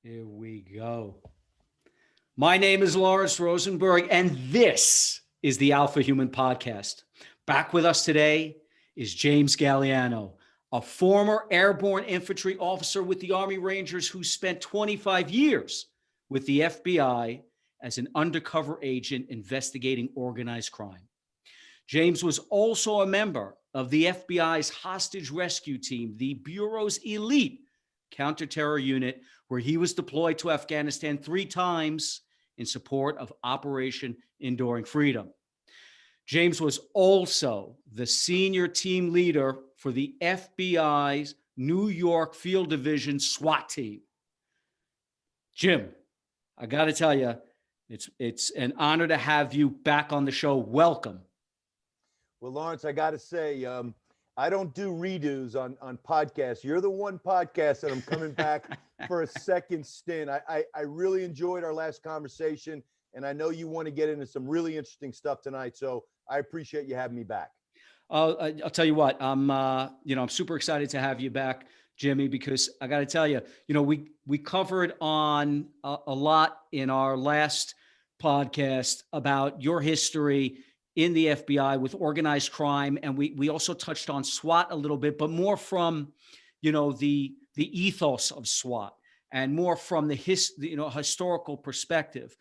Here we go. My name is Lawrence Rosenberg, and this is the Alpha Human Podcast. Back with us today is James Gagliano, a former airborne infantry officer with the Army Rangers who spent 25 years with the FBI as an undercover agent investigating organized crime. James was also a member of the FBI's hostage rescue team, the Bureau's elite counterterror unit, where he was deployed to Afghanistan 3 times in support of Operation Enduring Freedom. James was also the senior team leader for the FBI's New York Field Division SWAT team. Jim, I got to tell you, it's an honor to have you back on the show. Welcome. Well, Lawrence, I got to say, I don't do redos on podcasts. You're the one podcast that I'm coming back for a second stint. I really enjoyed our last conversation, and I know you want to get into some really interesting stuff tonight. So I appreciate you having me back. I'll tell you what, I'm super excited to have you back, Jimmy, because I got to tell you, we covered on a lot in our last podcast about your history in the FBI with organized crime. And we also touched on SWAT a little bit, but more from, the ethos of SWAT and more from the historical perspective.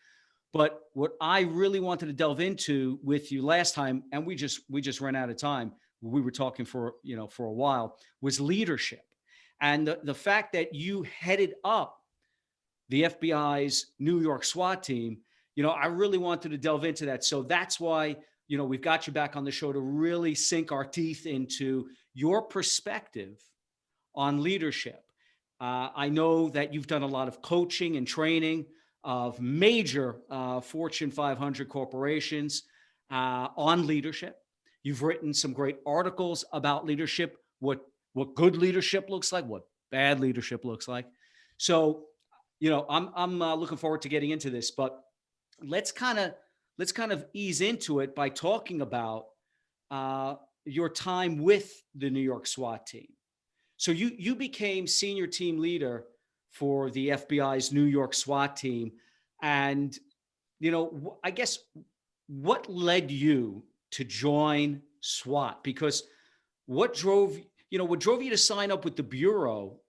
But what I really wanted to delve into with you last time, and we just ran out of time. We were talking for a while, was leadership. And the fact that you headed up the FBI's New York SWAT team, I really wanted to delve into that. So that's why we've got you back on the show to really sink our teeth into your perspective on leadership. I know that you've done a lot of coaching and training of major Fortune 500 corporations on leadership. You've written some great articles about leadership, what good leadership looks like, what bad leadership looks like. So, I'm looking forward to getting into this, but let's kind of ease into it by talking about your time with the New York SWAT team. So you became senior team leader for the FBI's New York SWAT team. And, I guess what led you to join SWAT? Because what drove you to sign up with the Bureau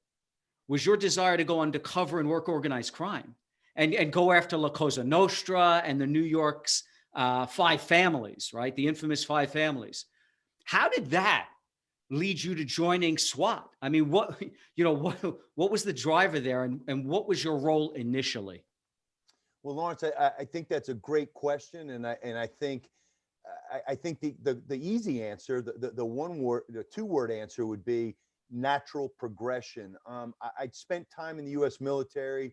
was your desire to go undercover and work organized crime. And go after La Cosa Nostra and the New York's 5 families, right? The infamous 5 families. How did that lead you to joining SWAT? I mean, what was the driver there, and what was your role initially? Well, Lawrence, I think that's a great question, and I think the easy answer, the 2-word answer would be natural progression. I'd spent time in the U.S. military.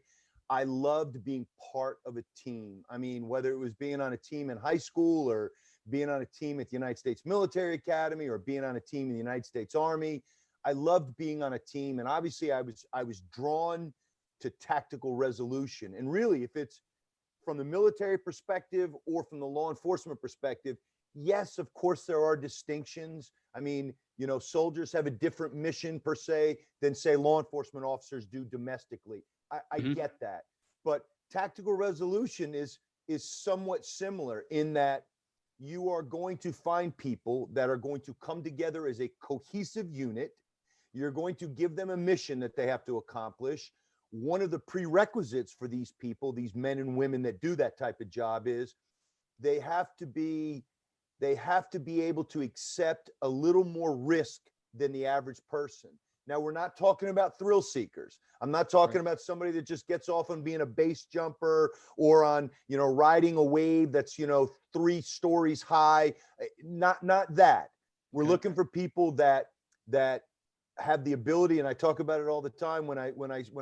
I loved being part of a team. I mean, whether it was being on a team in high school or being on a team at the United States Military Academy or being on a team in the United States Army, I loved being on a team. And obviously I was drawn to tactical resolution. And really, if it's from the military perspective or from the law enforcement perspective, yes, of course, there are distinctions. I mean, soldiers have a different mission per se than, say, law enforcement officers do domestically. I get that. But tactical resolution is somewhat similar in that you are going to find people that are going to come together as a cohesive unit. You're going to give them a mission that they have to accomplish. One of the prerequisites for these people, these men and women that do that type of job, is they have to be able to accept a little more risk than the average person. Now, we're not talking about thrill seekers. I'm not talking about somebody that just gets off on being a base jumper or on, riding a wave that's, 3 stories high. Not that. We're looking for people that have the ability, and I talk about it all the time when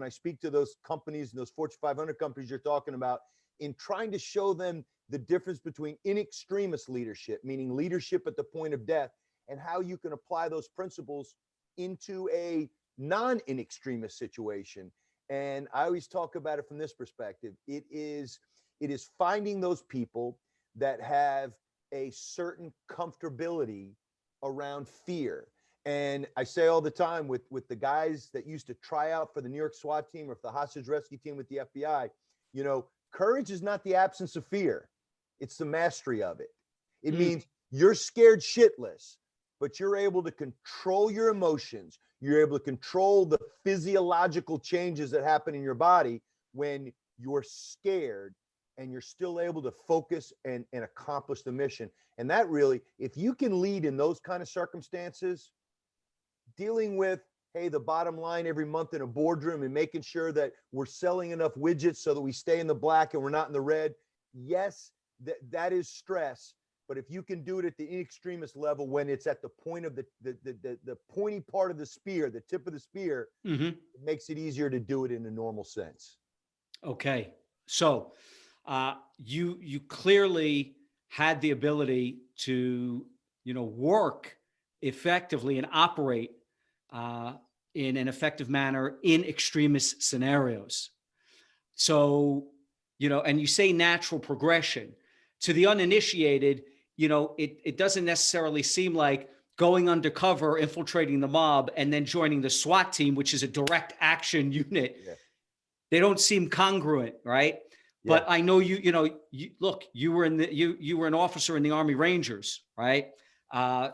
I speak to those companies and those Fortune 500 companies you're talking about, in trying to show them the difference between in extremis leadership, meaning leadership at the point of death, and how you can apply those principles into a non-in extremis situation. And I always talk about it from this perspective. It is finding those people that have a certain comfortability around fear. And I say all the time with the guys that used to try out for the New York SWAT team or for the hostage rescue team with the FBI, you know, courage is not the absence of fear. It's the mastery of it. It means you're scared shitless, but you're able to control your emotions. You're able to control the physiological changes that happen in your body when you're scared, and you're still able to focus and accomplish the mission. And that really, if you can lead in those kind of circumstances, dealing with, hey, the bottom line every month in a boardroom and making sure that we're selling enough widgets so that we stay in the black and we're not in the red. Yes, that is stress. But if you can do it at the in extremis level, when it's at the point of the pointy part of the spear, the tip of the spear, it makes it easier to do it in a normal sense. Okay. So you clearly had the ability to, work effectively and operate in an effective manner in extremis scenarios. So, and you say natural progression. To the uninitiated, it doesn't necessarily seem like going undercover, infiltrating the mob, and then joining the SWAT team, which is a direct action unit. Yeah. They don't seem congruent, right? Yeah. But I know look, you were an officer in the Army Rangers, right?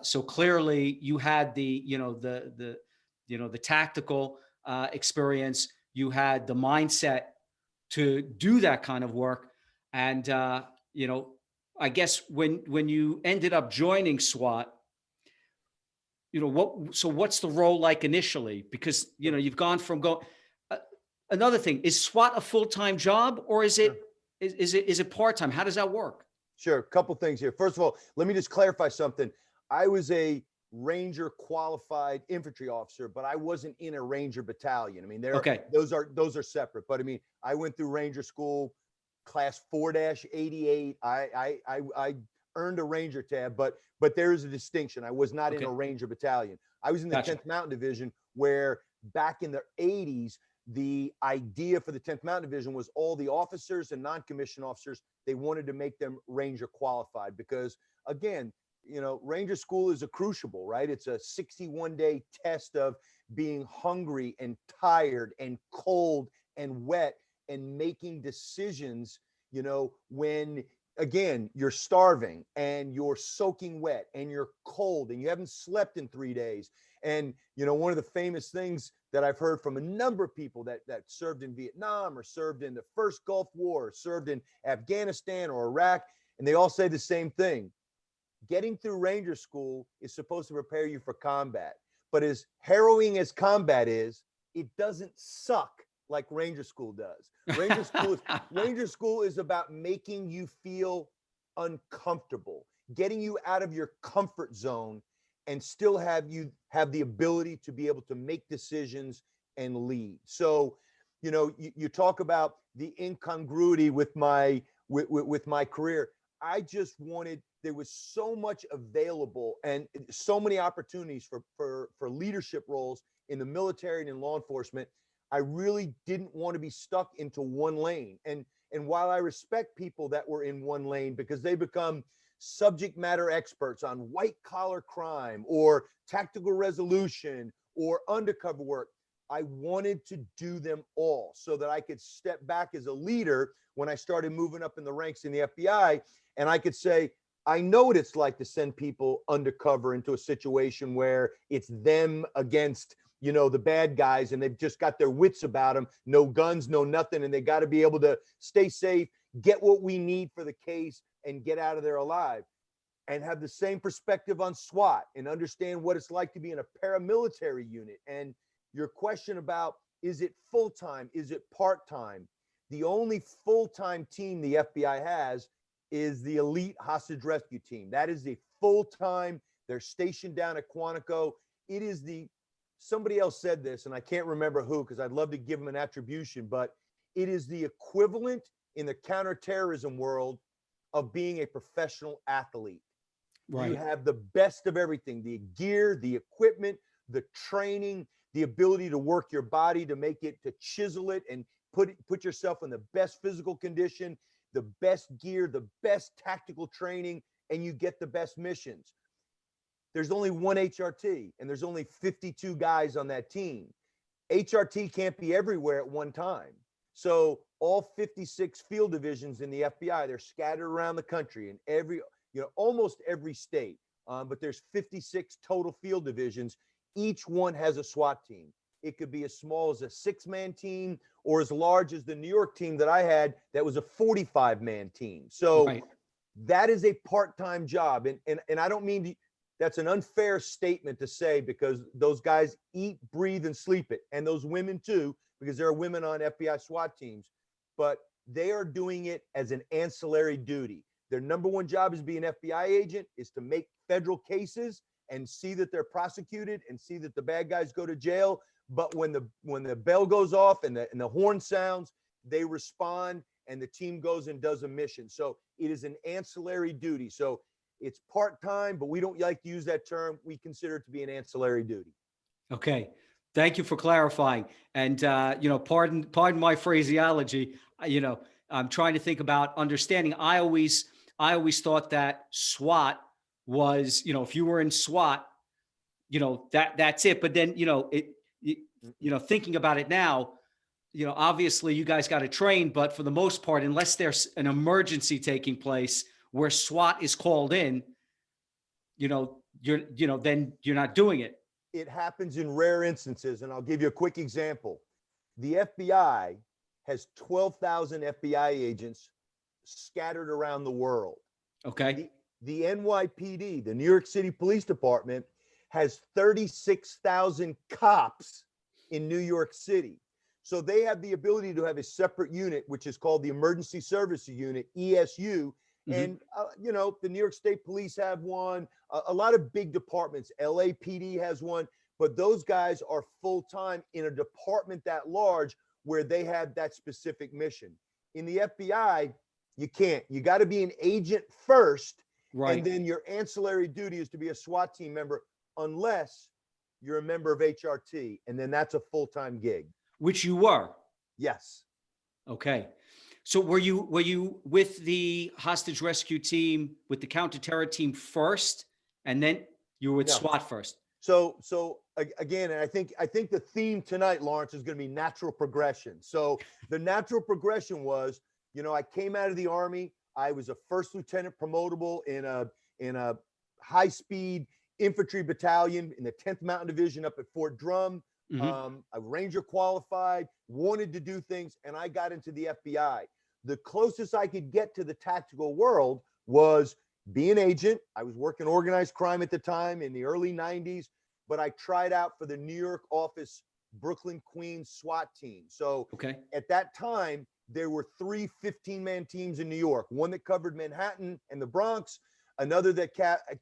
So clearly you had the tactical experience. You had the mindset to do that kind of work. And, I guess when you ended up joining SWAT, what's the role like initially? Because, you've gone from another thing, is SWAT a full-time job, or is it part-time? How does that work? Sure. A couple things here. First of all, let me just clarify something. I was a Ranger qualified infantry officer, but I wasn't in a Ranger battalion. I mean, those are separate. But I mean, I went through Ranger school, class 4-88. I earned a Ranger tab, but there is a distinction. I was not in a Ranger battalion. I was in the 10th Mountain Division, where back in the 80s, the idea for the 10th Mountain Division was all the officers and non-commissioned officers, they wanted to make them Ranger qualified because, again, Ranger school is a crucible, right? It's a 61-day test of being hungry and tired and cold and wet and making decisions, when, again, you're starving and you're soaking wet and you're cold and you haven't slept in 3 days. And, one of the famous things that I've heard from a number of people that served in Vietnam or served in the first Gulf War, or served in Afghanistan or Iraq, and they all say the same thing. Getting through Ranger school is supposed to prepare you for combat. But as harrowing as combat is, it doesn't suck like Ranger school does. Ranger school is about making you feel uncomfortable, getting you out of your comfort zone, and still have the ability to be able to make decisions and lead. So, you talk about the incongruity with my career. I just wanted, there was so much available and so many opportunities for leadership roles in the military and in law enforcement. I really didn't want to be stuck into one lane. And while I respect people that were in one lane because they become subject matter experts on white collar crime or tactical resolution or undercover work, I wanted to do them all so that I could step back as a leader when I started moving up in the ranks in the FBI. And I could say, I know what it's like to send people undercover into a situation where it's them against, the bad guys, and they've just got their wits about them, no guns, no nothing. And they got to be able to stay safe, get what we need for the case, and get out of there alive. And have the same perspective on SWAT and understand what it's like to be in a paramilitary unit. And your question about, is it full-time? Is it part-time? The only full-time team the FBI has is the elite hostage rescue team. That is the full-time. They're stationed down at Quantico. It is somebody else said this, and I can't remember who, because I'd love to give them an attribution, but it is the equivalent in the counterterrorism world of being a professional athlete. Right. You have the best of everything, the gear, the equipment, the training, the ability to work your body to make it, to chisel it and put yourself in the best physical condition, the best gear, the best tactical training, and you get the best missions. there's only one HRT and there's only 52 guys on that team. HRT can't be everywhere at one time. So all 56 field divisions in the FBI, they're scattered around the country in almost every state. But there's 56 total field divisions. Each one has a SWAT team. It could be as small as a 6-man team or as large as the New York team that I had that was a 45-man team. So Right. that is a part-time job. And I don't mean that's an unfair statement to say, because those guys eat, breathe, and sleep it. And those women too, because there are women on FBI SWAT teams, but they are doing it as an ancillary duty. Their number one job as being an FBI agent is to make federal cases and see that they're prosecuted and see that the bad guys go to jail. But when the bell goes off and the horn sounds, they respond and the team goes and does a mission. So it is an ancillary duty. So it's part-time, but we don't like to use that term. We consider it to be an ancillary duty. Okay. Thank you for clarifying. And, pardon my phraseology. I'm trying to think about understanding. I always thought that SWAT was, if you were in SWAT, that's it. But then, thinking about it now, obviously you guys got to train, but for the most part, unless there's an emergency taking place where SWAT is called in, then you're not doing it. It happens in rare instances. And I'll give you a quick example. The FBI has 12,000 FBI agents scattered around the world. Okay. The NYPD, the New York City Police Department, has 36,000 cops in New York City. So they have the ability to have a separate unit, which is called the Emergency Services Unit, ESU. Mm-hmm. And, the New York State Police have one. A lot of big departments, LAPD has one, but those guys are full-time in a department that large where they have that specific mission. In the FBI, you can't. You got to be an agent first, right? And then your ancillary duty is to be a SWAT team member, unless you're a member of HRT, and then that's a full-time gig. Which you were. Yes. Okay. So were you with the hostage rescue team, with the counterterror team first, and then you were with SWAT first? So again, and I think the theme tonight, Lawrence, is going to be natural progression. So the natural progression was, I came out of the Army. I was a first lieutenant promotable in a high-speed infantry battalion in the 10th Mountain Division up at Fort Drum. Mm-hmm. I Ranger qualified, wanted to do things, and I got into the FBI. The closest I could get to the tactical world was be an agent. I was working organized crime at the time in the early 90s, but I tried out for the New York office, Brooklyn, Queens SWAT team. So at that time, there were 3 15-man teams in New York, one that covered Manhattan and the Bronx, another that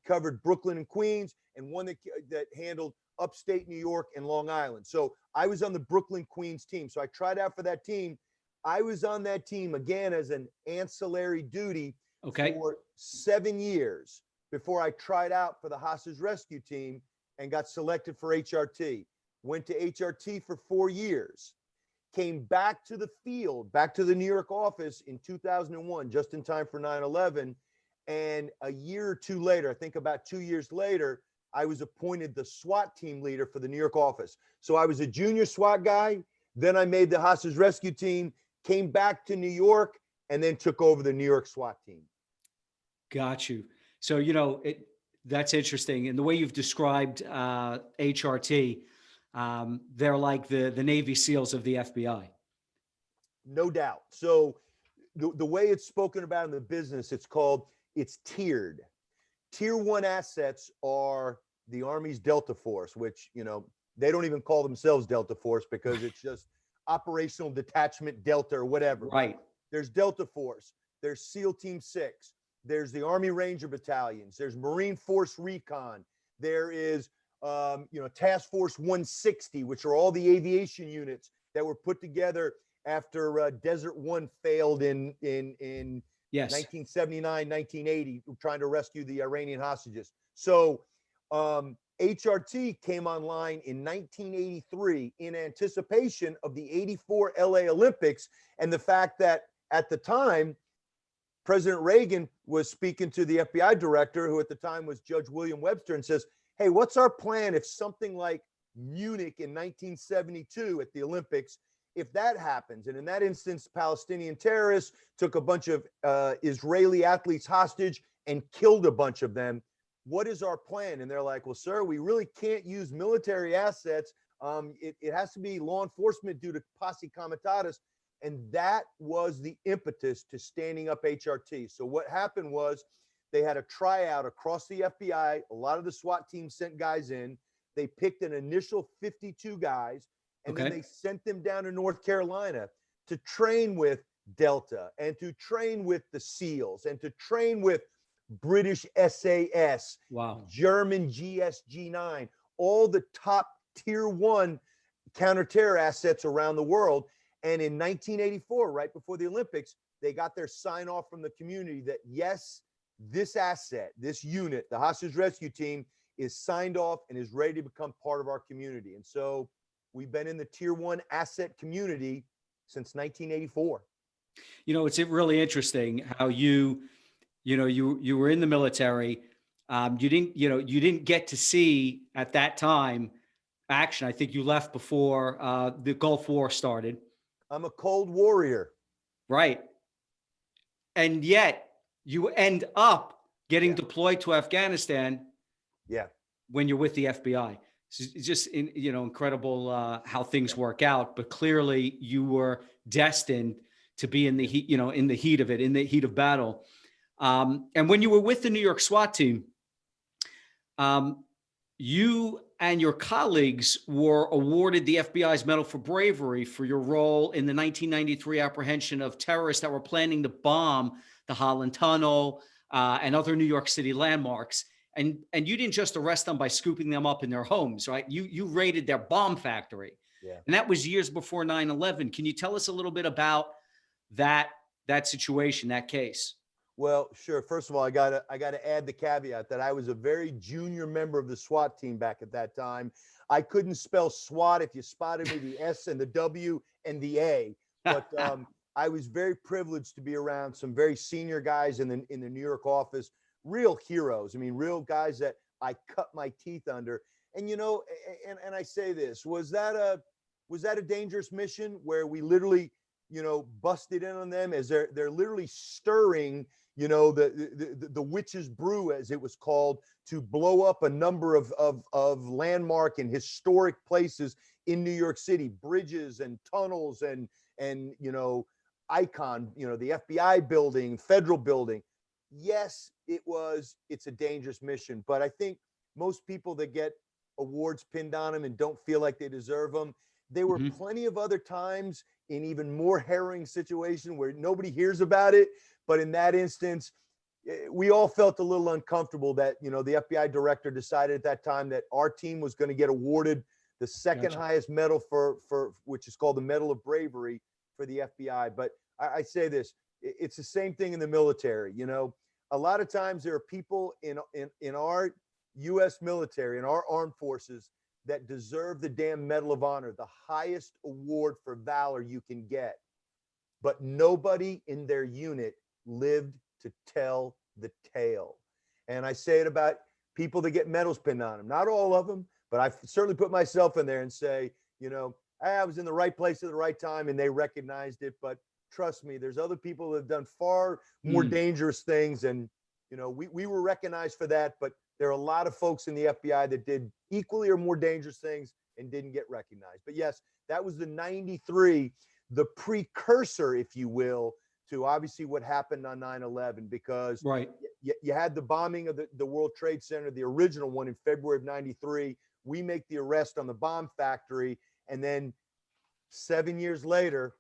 covered Brooklyn and Queens, and one that handled upstate New York and Long Island. So I was on the Brooklyn Queens team. So I tried out for that team. I was on that team again as an ancillary duty for 7 years before I tried out for the hostage rescue team and got selected for HRT. Went to HRT for 4 years. Came back to the field, back to the New York office in 2001, just in time for 9/11. And a year or two later, I think about 2 years later, I was appointed the SWAT team leader for the New York office. So I was a junior SWAT guy. Then I made the hostage rescue team, came back to New York, and then took over the New York SWAT team. Got you. So, that's interesting. And the way you've described HRT, they're like the Navy SEALs of the FBI. No doubt. So the way it's spoken about in the business, it's tiered. Tier 1 assets are the Army's Delta Force, which, they don't even call themselves Delta Force because it's just Operational Detachment Delta or whatever. Right. There's Delta Force. There's SEAL Team 6. There's the Army Ranger Battalions. There's Marine Force Recon. There is, Task Force 160, which are all the aviation units that were put together after Desert One failed in 1979, 1980, trying to rescue the Iranian hostages. So HRT came online in 1983 in anticipation of the 84 LA Olympics and the fact that at the time, President Reagan was speaking to the FBI director, who at the time was Judge William Webster, and says, hey, what's our plan if something like Munich in 1972 at the Olympics, if that happens? And in that instance, Palestinian terrorists took a bunch of Israeli athletes hostage and killed a bunch of them. What is our plan? And they're like, well, sir, we really can't use military assets. It has to be law enforcement due to posse comitatus. And that was the impetus to standing up HRT. So what happened was they had a tryout across the FBI. A lot of the SWAT teams sent guys in. They picked an initial 52 guys, and then they sent them down to North Carolina to train with Delta and to train with the SEALs and to train with British SAS, Wow, German GSG-9, all the top tier 1 counterterror assets around the world. And in 1984, right before the Olympics, they got their sign off from the community that, yes, this asset, this unit, the hostage rescue team, is signed off and is ready to become part of our community. And so we've been in the tier 1 asset community since 1984. You know, it's really interesting how you were in the military. You didn't get to see at that time action. I think you left before the Gulf War started. I'm a cold warrior. Right. And yet you end up getting deployed to Afghanistan. Yeah. When you're with the FBI. It's just, incredible how things work out. But clearly you were destined to be in the heat, in the heat of it, in the heat of battle. And when you were with the New York SWAT team, you and your colleagues were awarded the FBI's Medal for Bravery for your role in the 1993 apprehension of terrorists that were planning to bomb the Holland Tunnel and other New York City landmarks. And you didn't just arrest them by scooping them up in their homes, right? You raided their bomb factory. Yeah. And that was years before 9/11. Can you tell us a little bit about that situation, that case? Well, sure. First of all, I gotta add the caveat that I was a very junior member of the SWAT team back at that time. I couldn't spell SWAT. If you spotted me, the S and the W and the A. But I was very privileged to be around some very senior guys in the New York office, real heroes. I mean, real guys that I cut my teeth under. And and I say this, was that a dangerous mission where we literally, busted in on them as they're literally stirring, the witch's brew, as it was called, to blow up a number of landmark and historic places in New York City, bridges and tunnels and icon, the FBI building, federal building. Yes, it's a dangerous mission, but I think most people that get awards pinned on them and don't feel like they deserve them, there were plenty of other times in even more harrowing situation where nobody hears about it. But in that instance, we all felt a little uncomfortable that, the FBI director decided at that time that our team was going to get awarded the second highest medal for which is called the Medal of Bravery for the FBI. But I say this, it's the same thing in the military. A lot of times there are people in our U.S. military, in our armed forces, that deserve the damn Medal of Honor, the highest award for valor you can get. But nobody in their unit lived to tell the tale. And I say it about people that get medals pinned on them. Not all of them, but I certainly put myself in there and say, I was in the right place at the right time and they recognized it. But trust me, there's other people that have done far more dangerous things. And, we were recognized for that. But there are a lot of folks in the FBI that did equally or more dangerous things and didn't get recognized. But yes, that was the 93, the precursor, if you will, to obviously what happened on 9/11, because you had the bombing of the World Trade Center, the original one in February of 93. We make the arrest on the bomb factory. And then 7 years later,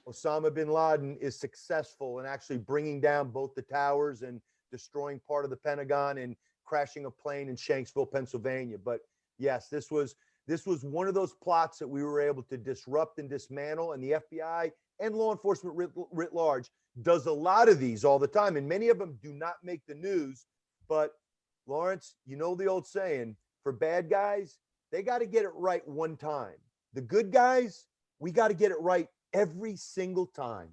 Osama bin Laden is successful in actually bringing down both the towers and destroying part of the Pentagon and crashing a plane in Shanksville, Pennsylvania. But yes, this was one of those plots that we were able to disrupt and dismantle. And the FBI and law enforcement writ large does a lot of these all the time. And many of them do not make the news. But Lawrence, the old saying, for bad guys, they got to get it right one time. The good guys, we got to get it right every single time.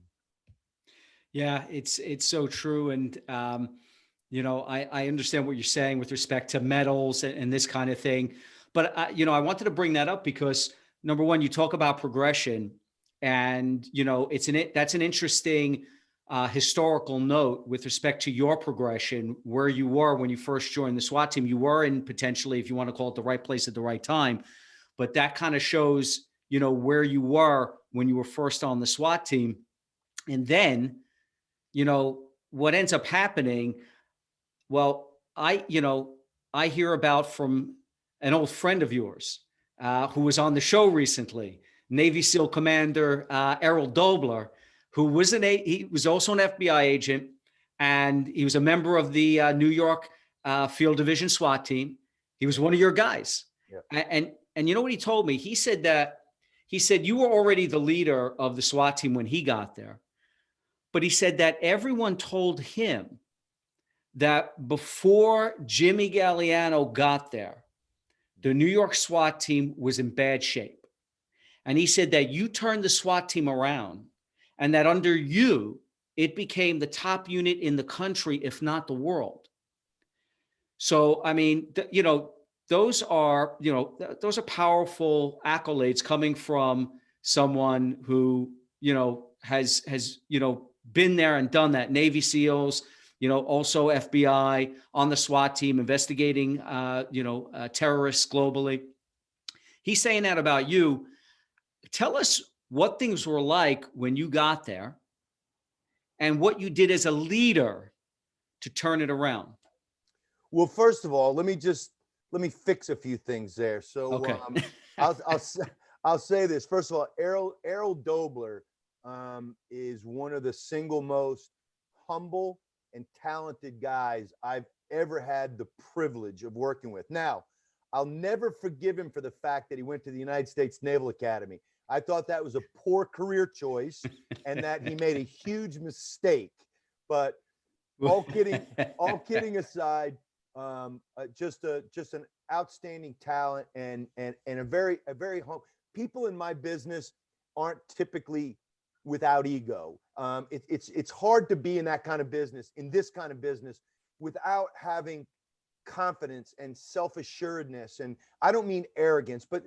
Yeah, it's so true. And, I understand what you're saying with respect to medals and this kind of thing. But, I wanted to bring that up because number one, you talk about progression and, that's an interesting historical note with respect to your progression, where you were when you first joined the SWAT team. You were in potentially, if you want to call it, the right place at the right time. But that kind of shows, where you were when you were first on the SWAT team. And then, what ends up happening, well, I hear about from an old friend of yours who was on the show recently, Navy SEAL Commander Errol Dobler, who was he was also an FBI agent, and he was a member of the New York Field Division SWAT team. He was one of your guys, Yeah. and you know what he told me? He said you were already the leader of the SWAT team when he got there, but he said that everyone told him that before Jimmy Gagliano got there, the New York SWAT team was in bad shape. And he said that you turned the SWAT team around and that under you, it became the top unit in the country, if not the world. So, I mean, those are powerful accolades coming from someone who, has been there and done that. Navy SEALs, also FBI, on the SWAT team, investigating, terrorists globally. He's saying that about you. Tell us what things were like when you got there and what you did as a leader to turn it around. Well, first of all, let me fix a few things there. So Okay. I'll say this. First of all, Errol Dobler is one of the single most humble and talented guys I've ever had the privilege of working with. Now, I'll never forgive him for the fact that he went to the United States Naval Academy. I thought that was a poor career choice and that he made a huge mistake. But all kidding aside, just an outstanding talent and a very people in my business aren't typically without ego. It's hard to be in that kind of business, in this kind of business, without having confidence and self-assuredness. And I don't mean arrogance, but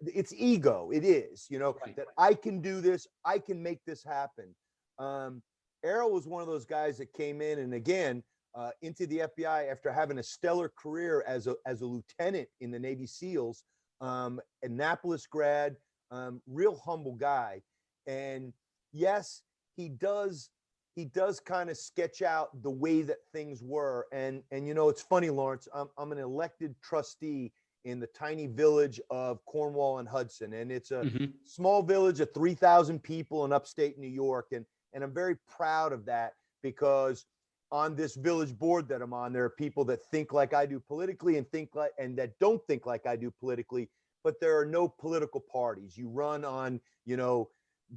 it's ego. It is, Right. that I can do this, I can make this happen. Errol was one of those guys that came in and again into the FBI after having a stellar career as a lieutenant in the Navy SEALs, Annapolis grad, real humble guy. And yes, he does kind of sketch out the way that things were. And it's funny, Lawrence, I'm an elected trustee in the tiny village of Cornwall and Hudson. And it's a small village of 3,000 people in upstate New York. And I'm very proud of that because on this village board that I'm on, there are people that think like I do politically and that don't think like I do politically, but there are no political parties. You run on,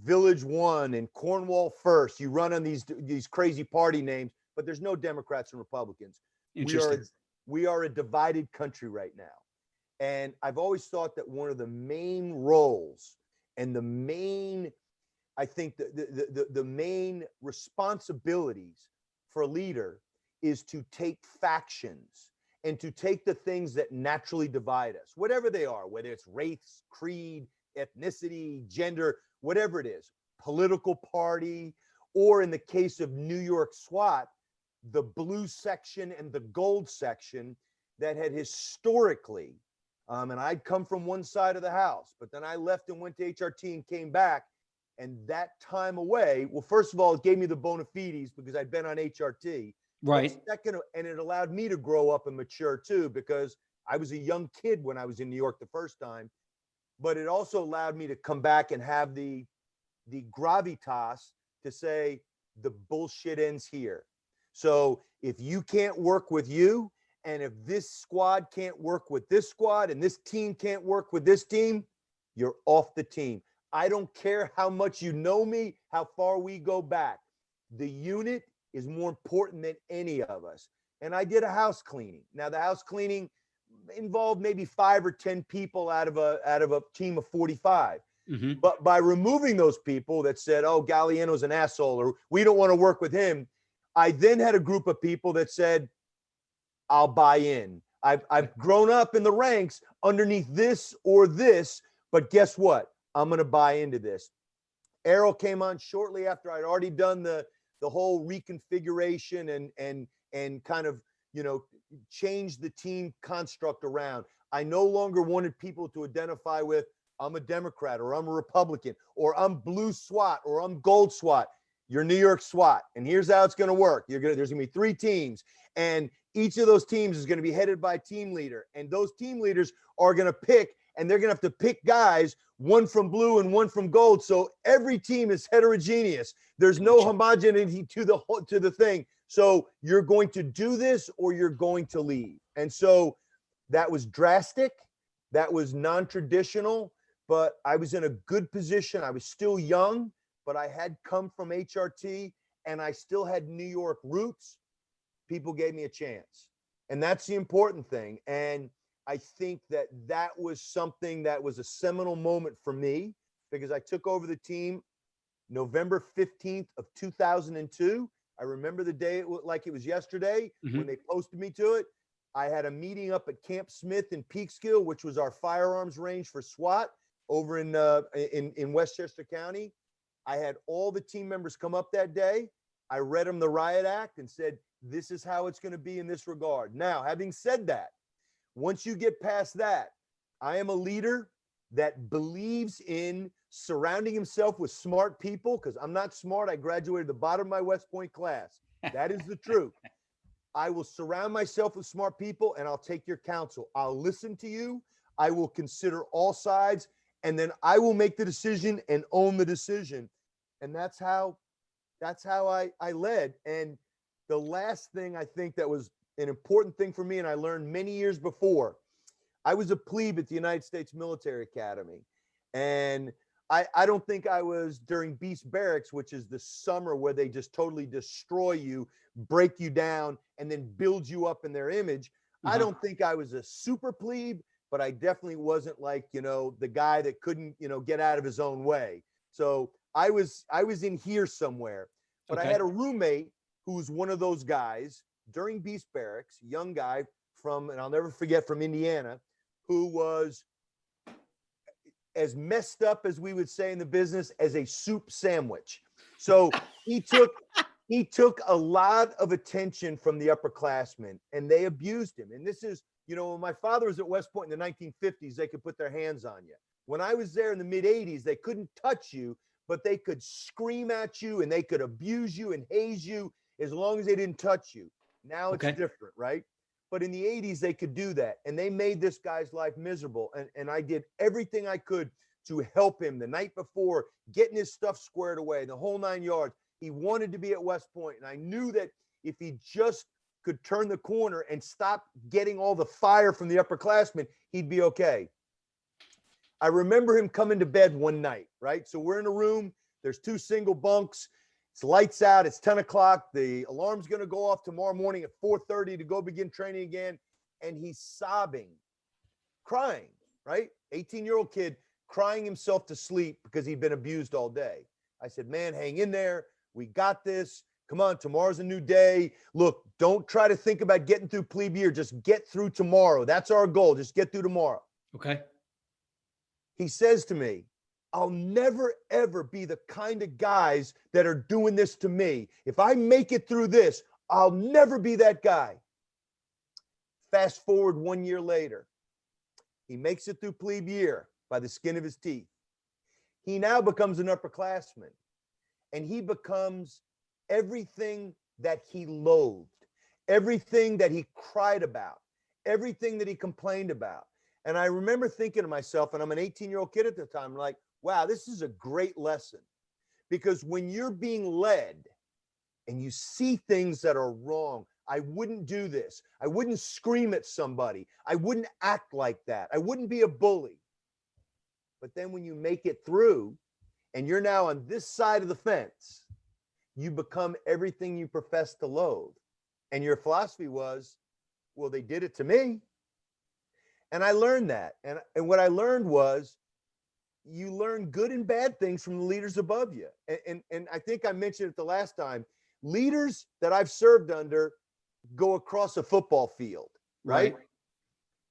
Village One and Cornwall First. You run on these crazy party names, but there's no Democrats and Republicans. Interesting. We are a divided country right now. And I've always thought that one of the main roles and the main, I think the main responsibilities for a leader is to take factions and to take the things that naturally divide us, whatever they are, whether it's race, creed, ethnicity, gender, whatever it is, political party, or in the case of New York SWAT, the blue section and the gold section that had historically, and I'd come from one side of the house, but then I left and went to HRT and came back. And that time away, well, first of all, it gave me the bona fides because I'd been on HRT. Right. But second, and it allowed me to grow up and mature too, because I was a young kid when I was in New York the first time. But it also allowed me to come back and have the gravitas to say the bullshit ends here. So if you can't work with you, and if this squad can't work with this squad, and this team can't work with this team, you're off the team. I don't care how much you know me, how far we go back. The unit is more important than any of us. And I did a house cleaning. Now the house cleaning involved maybe 5 or 10 people out of a team of 45. But by removing those people that said, oh, Gagliano's an asshole, or we don't want to work with him, I then had a group of people that said, I'll buy in. I've grown up in the ranks underneath this or this, but guess what? I'm going to buy into this. Errol came on shortly after I'd already done the whole reconfiguration and kind of, you know, change the team construct around. I no longer wanted people to identify with, I'm a Democrat or I'm a Republican or I'm blue SWAT or I'm gold SWAT. You're New York SWAT. And here's how it's going to work. There's going to be 3 teams, and each of those teams is going to be headed by a team leader. And those team leaders are going to pick, and they're going to have to pick guys, one from blue and one from gold. So every team is heterogeneous. There's no homogeneity to the thing. So you're going to do this or you're going to leave. And so that was drastic. That was non-traditional, but I was in a good position. I was still young, but I had come from HRT and I still had New York roots. People gave me a chance. And that's the important thing. And I think that was something that was a seminal moment for me, because I took over the team November 15th of 2002. I remember the day like it was yesterday when they posted me to it. I had a meeting up at Camp Smith in Peekskill, which was our firearms range for SWAT over in Westchester County. I had all the team members come up that day. I read them the Riot Act and said, this is how it's going to be in this regard. Now, having said that, once you get past that, I am a leader that believes in surrounding himself with smart people, because I'm not smart. I graduated the bottom of my West Point class. That is the truth. I will surround myself with smart people and I'll take your counsel. I'll listen to you. I will consider all sides, and then I will make the decision and own the decision. And that's how I led. And the last thing I think that was an important thing for me, and I learned many years before, I was a plebe at the United States Military Academy. And I don't think I was during Beast Barracks, which is the summer where they just totally destroy you, break you down, and then build you up in their image. I don't think I was a super plebe, but I definitely wasn't like, you know, the guy that couldn't, you know, get out of his own way. So I was in here somewhere. But I had a roommate who was one of those guys during Beast Barracks, young guy from, and I'll never forget, from Indiana, who was as messed up, as we would say in the business, as a soup sandwich. So he took a lot of attention from the upperclassmen, and they abused him. And this is, you know, when my father was at West Point in the 1950s, they could put their hands on you. When I was there in the mid 80s, they couldn't touch you, but they could scream at you and they could abuse you and haze you as long as they didn't touch you. Now it's different, right? But in the 80s, they could do that. And they made this guy's life miserable. And I did everything I could to help him the night before, getting his stuff squared away, the whole 9 yards. He wanted to be at West Point. And I knew that if he just could turn the corner and stop getting all the fire from the upperclassmen, he'd be okay. I remember him coming to bed one night, right? So we're in a room. There's 2 single bunks. It's lights out. It's 10 o'clock. The alarm's going to go off tomorrow morning at 4:30 to go begin training again. And he's sobbing, crying, right? 18-year-old kid crying himself to sleep because he'd been abused all day. I said, man, hang in there. We got this. Come on, tomorrow's a new day. Look, don't try to think about getting through plebe year. Just get through tomorrow. That's our goal. Just get through tomorrow. Okay. He says to me, I'll never, ever be the kind of guys that are doing this to me. If I make it through this, I'll never be that guy. Fast forward 1 year later, he makes it through plebe year by the skin of his teeth. He now becomes an upperclassman, and he becomes everything that he loathed, everything that he cried about, everything that he complained about. And I remember thinking to myself, and I'm an 18-year-old kid at the time, like, wow, this is a great lesson. Because when you're being led and you see things that are wrong, I wouldn't do this. I wouldn't scream at somebody. I wouldn't act like that. I wouldn't be a bully. But then when you make it through and you're now on this side of the fence, you become everything you profess to loathe. And your philosophy was, well, they did it to me. And I learned that. And what I learned was, you learn good and bad things from the leaders above you. And I think I mentioned it the last time. leaders that I've served under go across a football field, right?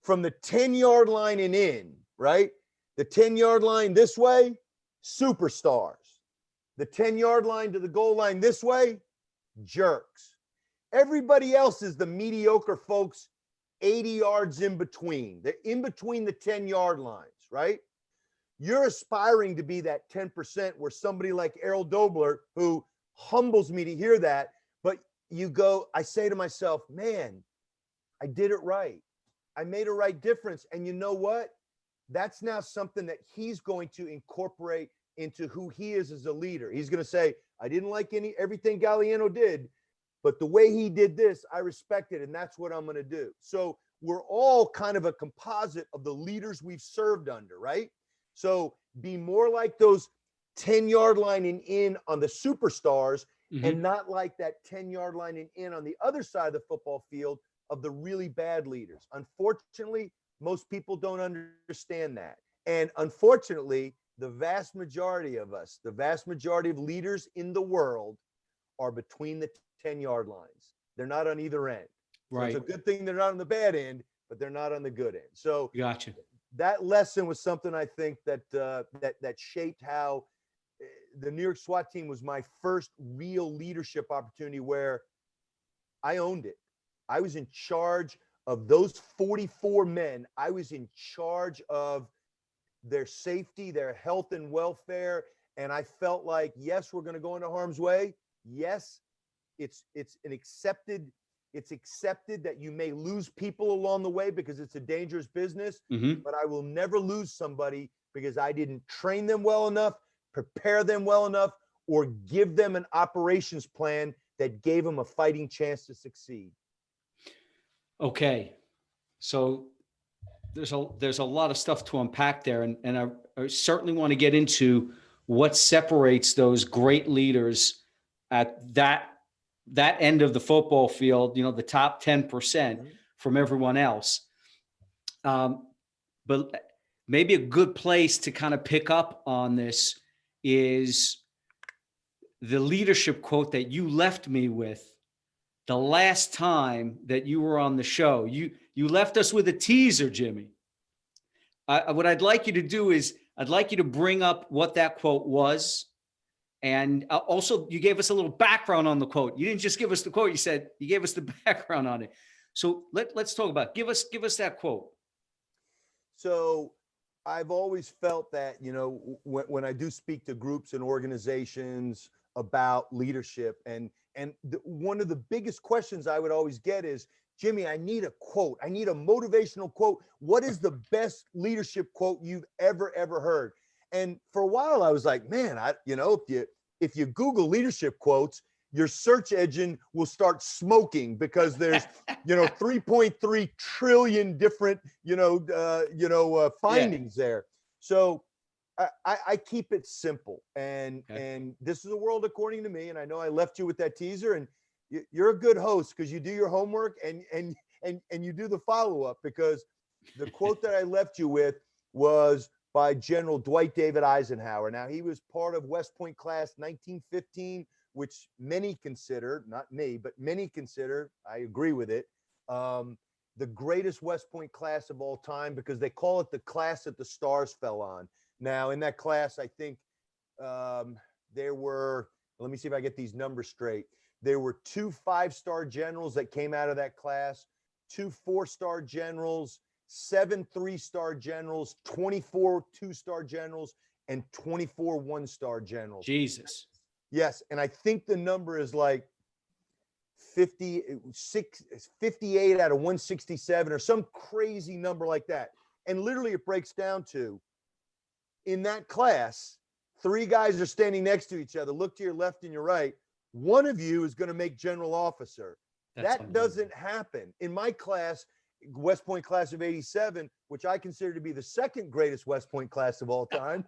From the 10-yard line and in, right? The 10-yard line this way, superstars. The 10-yard line to the goal line this way, jerks. Everybody else is the mediocre folks 80 yards in between. They're in between the 10-yard lines, right? You're aspiring to be that 10% where somebody like Errol Dobler, who humbles me to hear that, but you go, I say to myself, man, I did it right. I made a right difference. And you know what? That's now something that he's going to incorporate into who he is as a leader. He's going to say, I didn't like everything Gagliano did, but the way he did this, I respect it. And that's what I'm going to do. So we're all kind of a composite of the leaders we've served under, right? So be more like those 10-yard line and in on the superstars, and not like that 10-yard line and in on the other side of the football field of the really bad leaders. Unfortunately, most people don't understand that. And unfortunately, the vast majority of us, the vast majority of leaders in the world are between the 10-yard lines. They're not on either end. Right. So it's a good thing they're not on the bad end, but they're not on the good end. So Gotcha. That lesson was something I think that that shaped how the New York SWAT team was my first real leadership opportunity where I owned it. I was in charge of those 44 men. I was in charge of their safety, their health and welfare. And I felt like, yes, we're going to go into harm's way. Yes, it's accepted that you may lose people along the way because it's a dangerous business, but I will never lose somebody because I didn't train them well enough, prepare them well enough, or give them an operations plan that gave them a fighting chance to succeed. Okay. So there's a lot of stuff to unpack there. And I certainly want to get into what separates those great leaders at that end of the football field, the top 10% from everyone else. But maybe a good place to kind of pick up on this is the leadership quote that you left me with the last time that you were on the show. You left us with a teaser, Jimmy. What I'd like you to do is I'd like you to bring up what that quote was. And also you gave us a little background on the quote. You didn't just give us the quote. You gave us the background on it. So let's talk about it. Give us that quote. So I've always felt that, when I do speak to groups and organizations about leadership, and one of the biggest questions I would always get is, Jimmy, I need a quote. I need a motivational quote. What is the best leadership quote you've ever heard? And for a while I was like, man, if you Google leadership quotes, your search engine will start smoking because there's, 3.3 trillion different, findings there. So I keep it simple, and this is a world according to me. And I know I left you with that teaser, and you're a good host because you do your homework and you do the follow-up, because the quote that I left you with was by General Dwight David Eisenhower. Now, he was part of West Point class 1915, which many consider, not me, but many consider, I agree with it, the greatest West Point class of all time, because they call it the class that the stars fell on. Now, in that class, I think there were, let me see if I get these numbers straight. There were 2 5-star generals that came out of that class, 2 4-star generals, 7 3-star generals, 24 2-star generals, and 24 1-star generals. Jesus. Yes. And I think the number is like 58 out of 167 or some crazy number like that. And literally it breaks down to, in that class, 3 guys are standing next to each other. Look to your left and your right. One of you is going to make general officer. That doesn't happen. In my class, West Point class of 87, which I consider to be the second greatest West Point class of all time,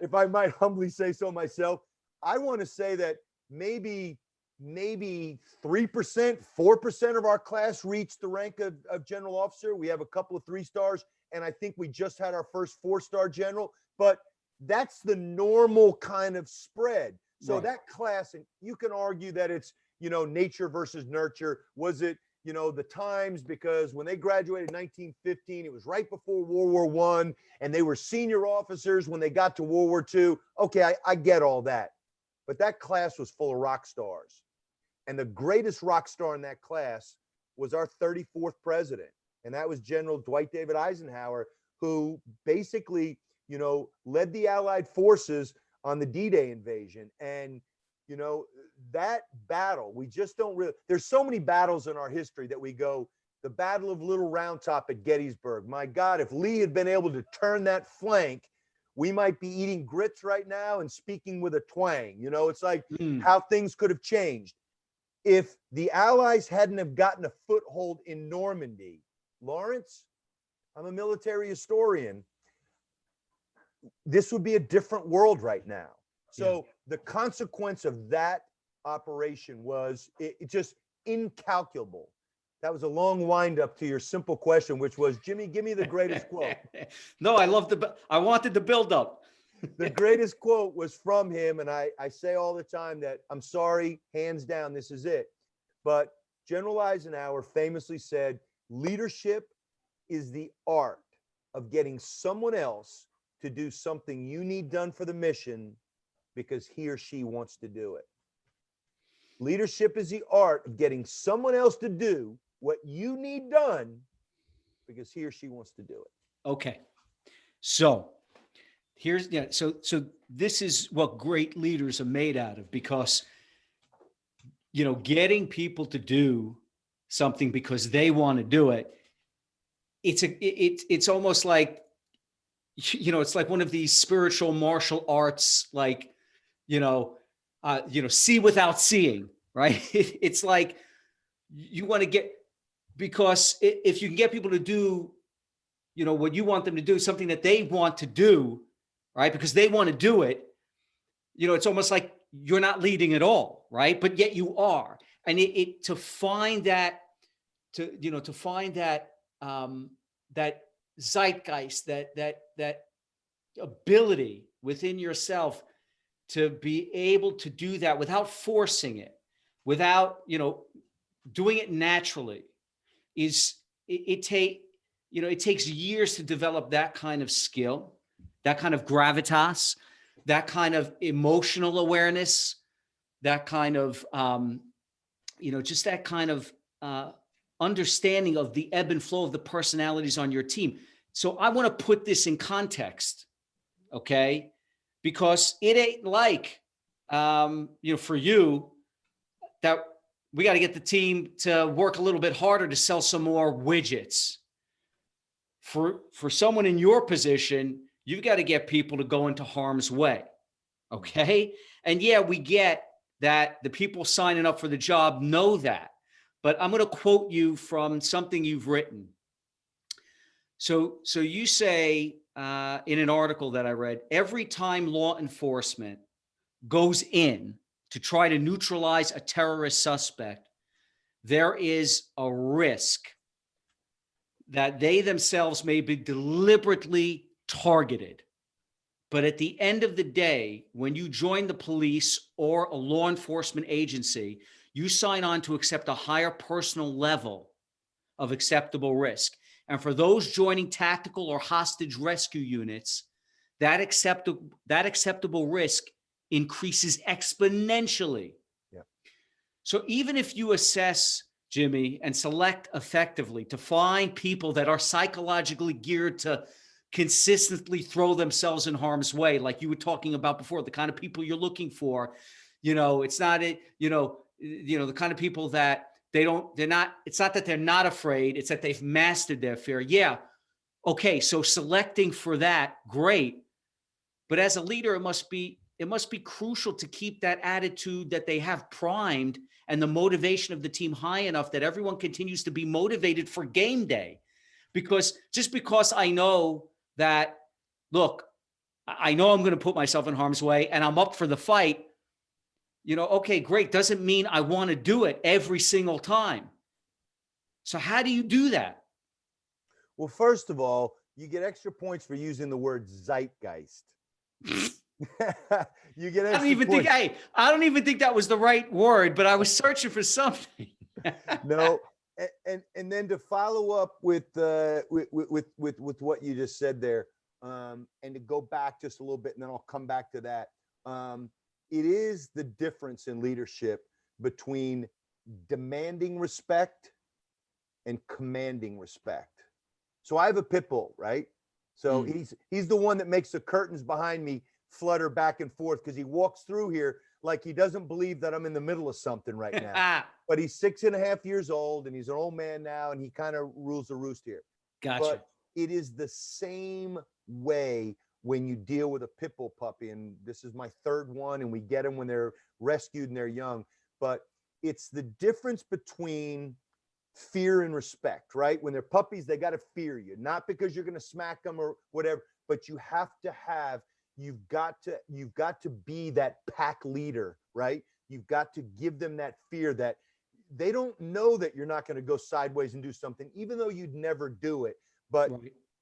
if I might humbly say so myself, I want to say that maybe 3%, 4% of our class reached the rank of general officer. We have a couple of 3 stars, and I think we just had our first 4-star general, but that's the normal kind of spread. So that class, and you can argue that it's nature versus nurture? Was it, the times, because when they graduated in 1915, it was right before World War I, and they were senior officers when they got to World War II. Okay, I get all that. But that class was full of rock stars. And the greatest rock star in that class was our 34th president. And that was General Dwight David Eisenhower, who basically, led the Allied forces on the D-Day invasion. And, that battle, we just don't really, there's so many battles in our history that we go, the Battle of Little Round Top at Gettysburg. My God, if Lee had been able to turn that flank, we might be eating grits right now and speaking with a twang. It's like how things could have changed. If the Allies hadn't have gotten a foothold in Normandy, Lawrence, I'm a military historian, this would be a different world right now. So the consequence of that operation was it just incalculable. That was a long wind up to your simple question, which was, Jimmy, give me the greatest quote. No, I wanted the build up. The greatest quote was from him. And I say all the time that I'm sorry, hands down, this is it. But General Eisenhower famously said, leadership is the art of getting someone else to do something you need done for the mission because he or she wants to do it. Leadership is the art of getting someone else to do what you need done because he or she wants to do it. Okay. So here's, so this is what great leaders are made out of, because, getting people to do something because they want to do it. It's almost like, it's like one of these spiritual martial arts, like, see without seeing, right? It's like you want to get, because if you can get people to do, what you want them to do, something that they want to do, right? Because they want to do it, it's almost like you're not leading at all, right? But yet you are. And to find that that zeitgeist, that ability within yourself to be able to do that without forcing it, without, doing it naturally, it takes years to develop that kind of skill, that kind of gravitas, that kind of emotional awareness, that kind of, just that kind of understanding of the ebb and flow of the personalities on your team. So I want to put this in context, okay? Because it ain't like, for you, that we got to get the team to work a little bit harder to sell some more widgets. For someone in your position, you've got to get people to go into harm's way, okay? And yeah, we get that the people signing up for the job know that. But I'm going to quote you from something you've written. So you say in an article that I read, every time law enforcement goes in to try to neutralize a terrorist suspect, there is a risk that they themselves may be deliberately targeted. But at the end of the day, when you join the police or a law enforcement agency, you sign on to accept a higher personal level of acceptable risk. And for those joining tactical or hostage rescue units, that acceptable risk increases exponentially. Yeah. So even if you assess, Jimmy, and select effectively to find people that are psychologically geared to consistently throw themselves in harm's way, like you were talking about before, the kind of people you're looking for, it's not the kind of people that it's not that they're not afraid, it's that they've mastered their fear. Yeah. Okay. So selecting for that, great. But as a leader, it must be crucial to keep that attitude that they have primed and the motivation of the team high enough that everyone continues to be motivated for game day. Because just because I know that, look, I know I'm going to put myself in harm's way and I'm up for the fight, okay, great. Doesn't mean I want to do it every single time. So how do you do that? Well, first of all, you get extra points for using the word zeitgeist. You get I don't extra even think, points. hey, I don't even think that was the right word, but I was searching for something. No, and then to follow up with what you just said there, and to go back just a little bit, and then I'll come back to that. It is the difference in leadership between demanding respect and commanding respect. So I have a pit bull, right? So he's the one that makes the curtains behind me flutter back and forth because he walks through here like he doesn't believe that I'm in the middle of something right now. But he's 6.5 years old and he's an old man now, and he kind of rules the roost here. Gotcha. But it is the same way when you deal with a pit bull puppy. And this is my third one, and we get them when they're rescued and they're young. But it's the difference between fear and respect, right? When they're puppies, they got to fear you, not because you're going to smack them or whatever, but you've got to be that pack leader, right? You've got to give them that fear that they don't know that you're not going to go sideways and do something, even though you'd never do it. But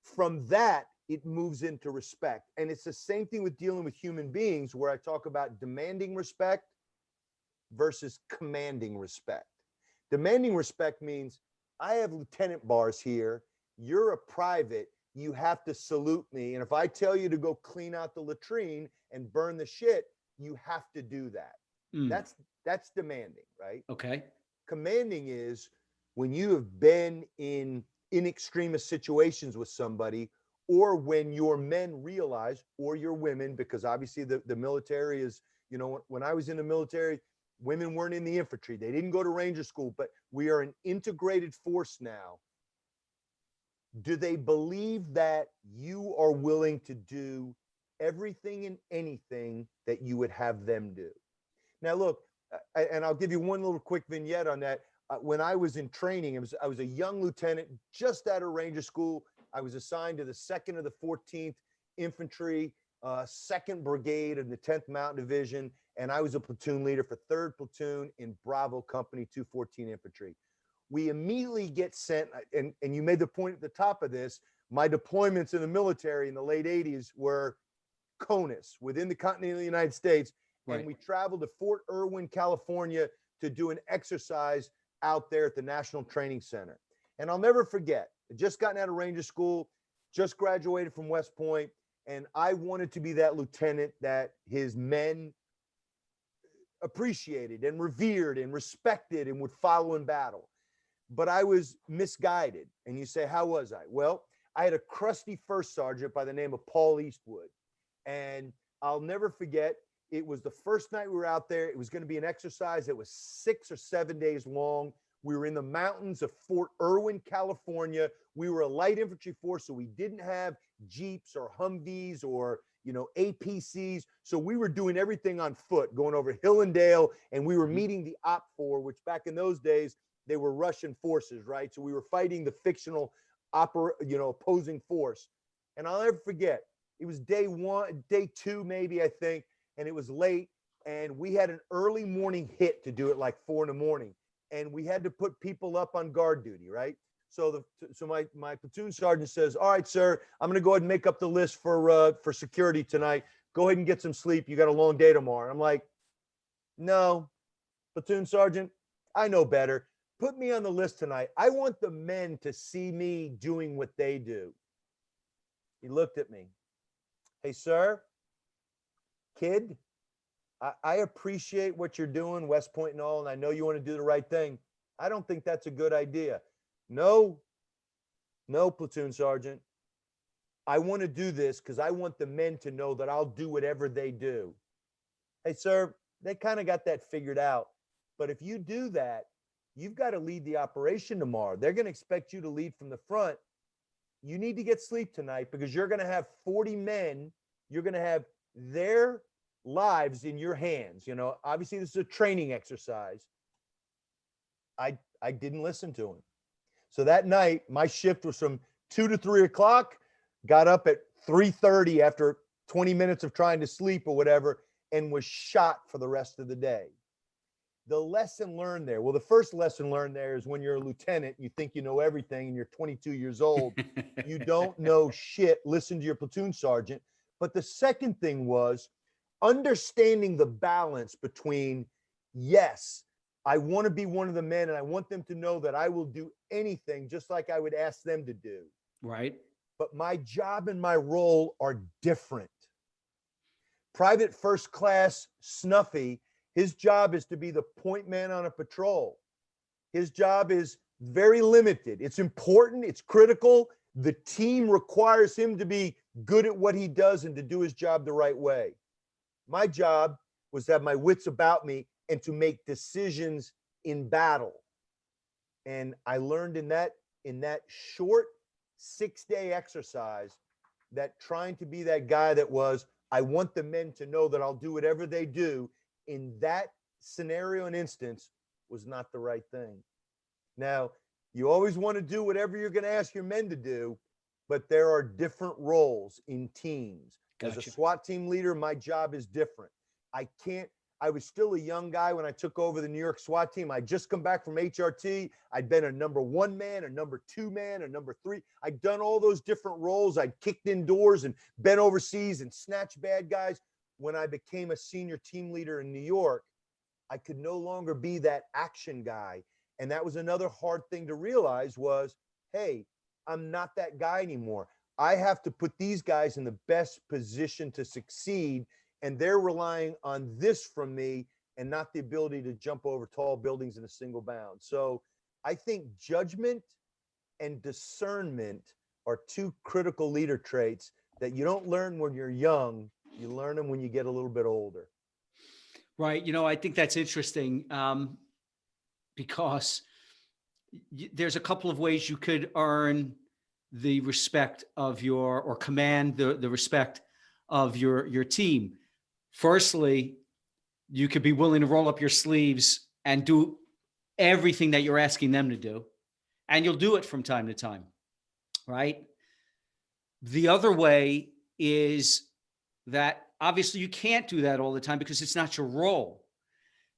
from that, it moves into respect. And it's the same thing with dealing with human beings, where I talk about demanding respect versus commanding respect. Demanding respect means I have lieutenant bars here. You're a private. You have to salute me. And if I tell you to go clean out the latrine and burn the shit, you have to do that. That's demanding, right? Okay. Commanding is when you have been in extremis situations with somebody, or when your men realize, or your women, because obviously the military is, when I was in the military, women weren't in the infantry. They didn't go to Ranger School, but we are an integrated force now. Do they believe that you are willing to do everything and anything that you would have them do? Now, look, and I'll give you one little quick vignette on that. When I was in training, I was a young lieutenant just out of Ranger School. I was assigned to the 2nd of the 14th Infantry, 2nd Brigade of the 10th Mountain Division, and I was a platoon leader for 3rd Platoon in Bravo Company 214 Infantry. We immediately get sent, and you made the point at the top of this, my deployments in the military in the late 80s were CONUS, within the continental United States, and we traveled to Fort Irwin, California to do an exercise out there at the National Training Center. And I'll never forget, I just gotten out of Ranger School, just graduated from West Point, and I wanted to be that lieutenant that his men appreciated and revered and respected and would follow in battle. But I was misguided. And you say, how was I? Well, I had a crusty first sergeant by the name of Paul Eastwood. And I'll never forget, it was the first night we were out there. It was going to be an exercise that was 6 or 7 days long. We were in the mountains of Fort Irwin, California. We were a light infantry force, so we didn't have Jeeps or Humvees or, APCs. So we were doing everything on foot, going over hill and dale, and we were meeting the OPFOR, which back in those days, they were Russian forces, right? So we were fighting the fictional opposing force. And I'll never forget, it was day 2, maybe, I think, and it was late, and we had an early morning hit to do it like 4 a.m. And we had to put people up on guard duty, right? So my platoon sergeant says, all right, sir, I'm going to go ahead and make up the list for security tonight. Go ahead and get some sleep. You got a long day tomorrow. I'm like, no, platoon sergeant, I know better. Put me on the list tonight. I want the men to see me doing what they do. He looked at me. Hey, sir, kid, I appreciate what you're doing, West Point and all, and I know you want to do the right thing. I don't think that's a good idea. No, platoon sergeant. I want to do this because I want the men to know that I'll do whatever they do. Hey, sir, they kind of got that figured out. But if you do that, you've got to lead the operation tomorrow. They're going to expect you to lead from the front. You need to get sleep tonight because you're going to have 40 men. You're going to have their lives in your hands. Obviously this is a training exercise. I didn't listen to him. So that night, my shift was from 2 to 3 o'clock, got up at 3:30 after 20 minutes of trying to sleep or whatever, and was shot for the rest of the day. The lesson learned there. Well, the first lesson learned there is when you're a lieutenant, you think you know everything and you're 22 years old. You don't know shit. Listen to your platoon sergeant. But the second thing was understanding the balance between, yes, I want to be one of the men and I want them to know that I will do anything just like I would ask them to do. Right. But my job and my role are different. Private First Class Snuffy, his job is to be the point man on a patrol. His job is very limited. It's important, it's critical. The team requires him to be good at what he does and to do his job the right way. My job was to have my wits about me and to make decisions in battle. And I learned in that short 6-day exercise that trying to be that guy that was, I want the men to know that I'll do whatever they do in that scenario and instance was not the right thing. Now, you always want to do whatever you're going to ask your men to do, but there are different roles in teams. As a Gotcha. SWAT team leader, my job is different. I was still a young guy when I took over the New York SWAT team. I'd just come back from HRT. I'd been a number 1 man, a number 2 man, a number 3. I'd done all those different roles. I'd kicked in doors and been overseas and snatched bad guys. When I became a senior team leader in New York, I could no longer be that action guy. And that was another hard thing to realize was, hey, I'm not that guy anymore. I have to put these guys in the best position to succeed. And they're relying on this from me and not the ability to jump over tall buildings in a single bound. So I think judgment and discernment are 2 critical leader traits that you don't learn when you're young. You learn them when you get a little bit older. Right. I think that's interesting because there's a couple of ways you could earn the respect of or command the respect of your team. Firstly, you could be willing to roll up your sleeves and do everything that you're asking them to do, and you'll do it from time to time, right? The other way is that obviously you can't do that all the time because it's not your role.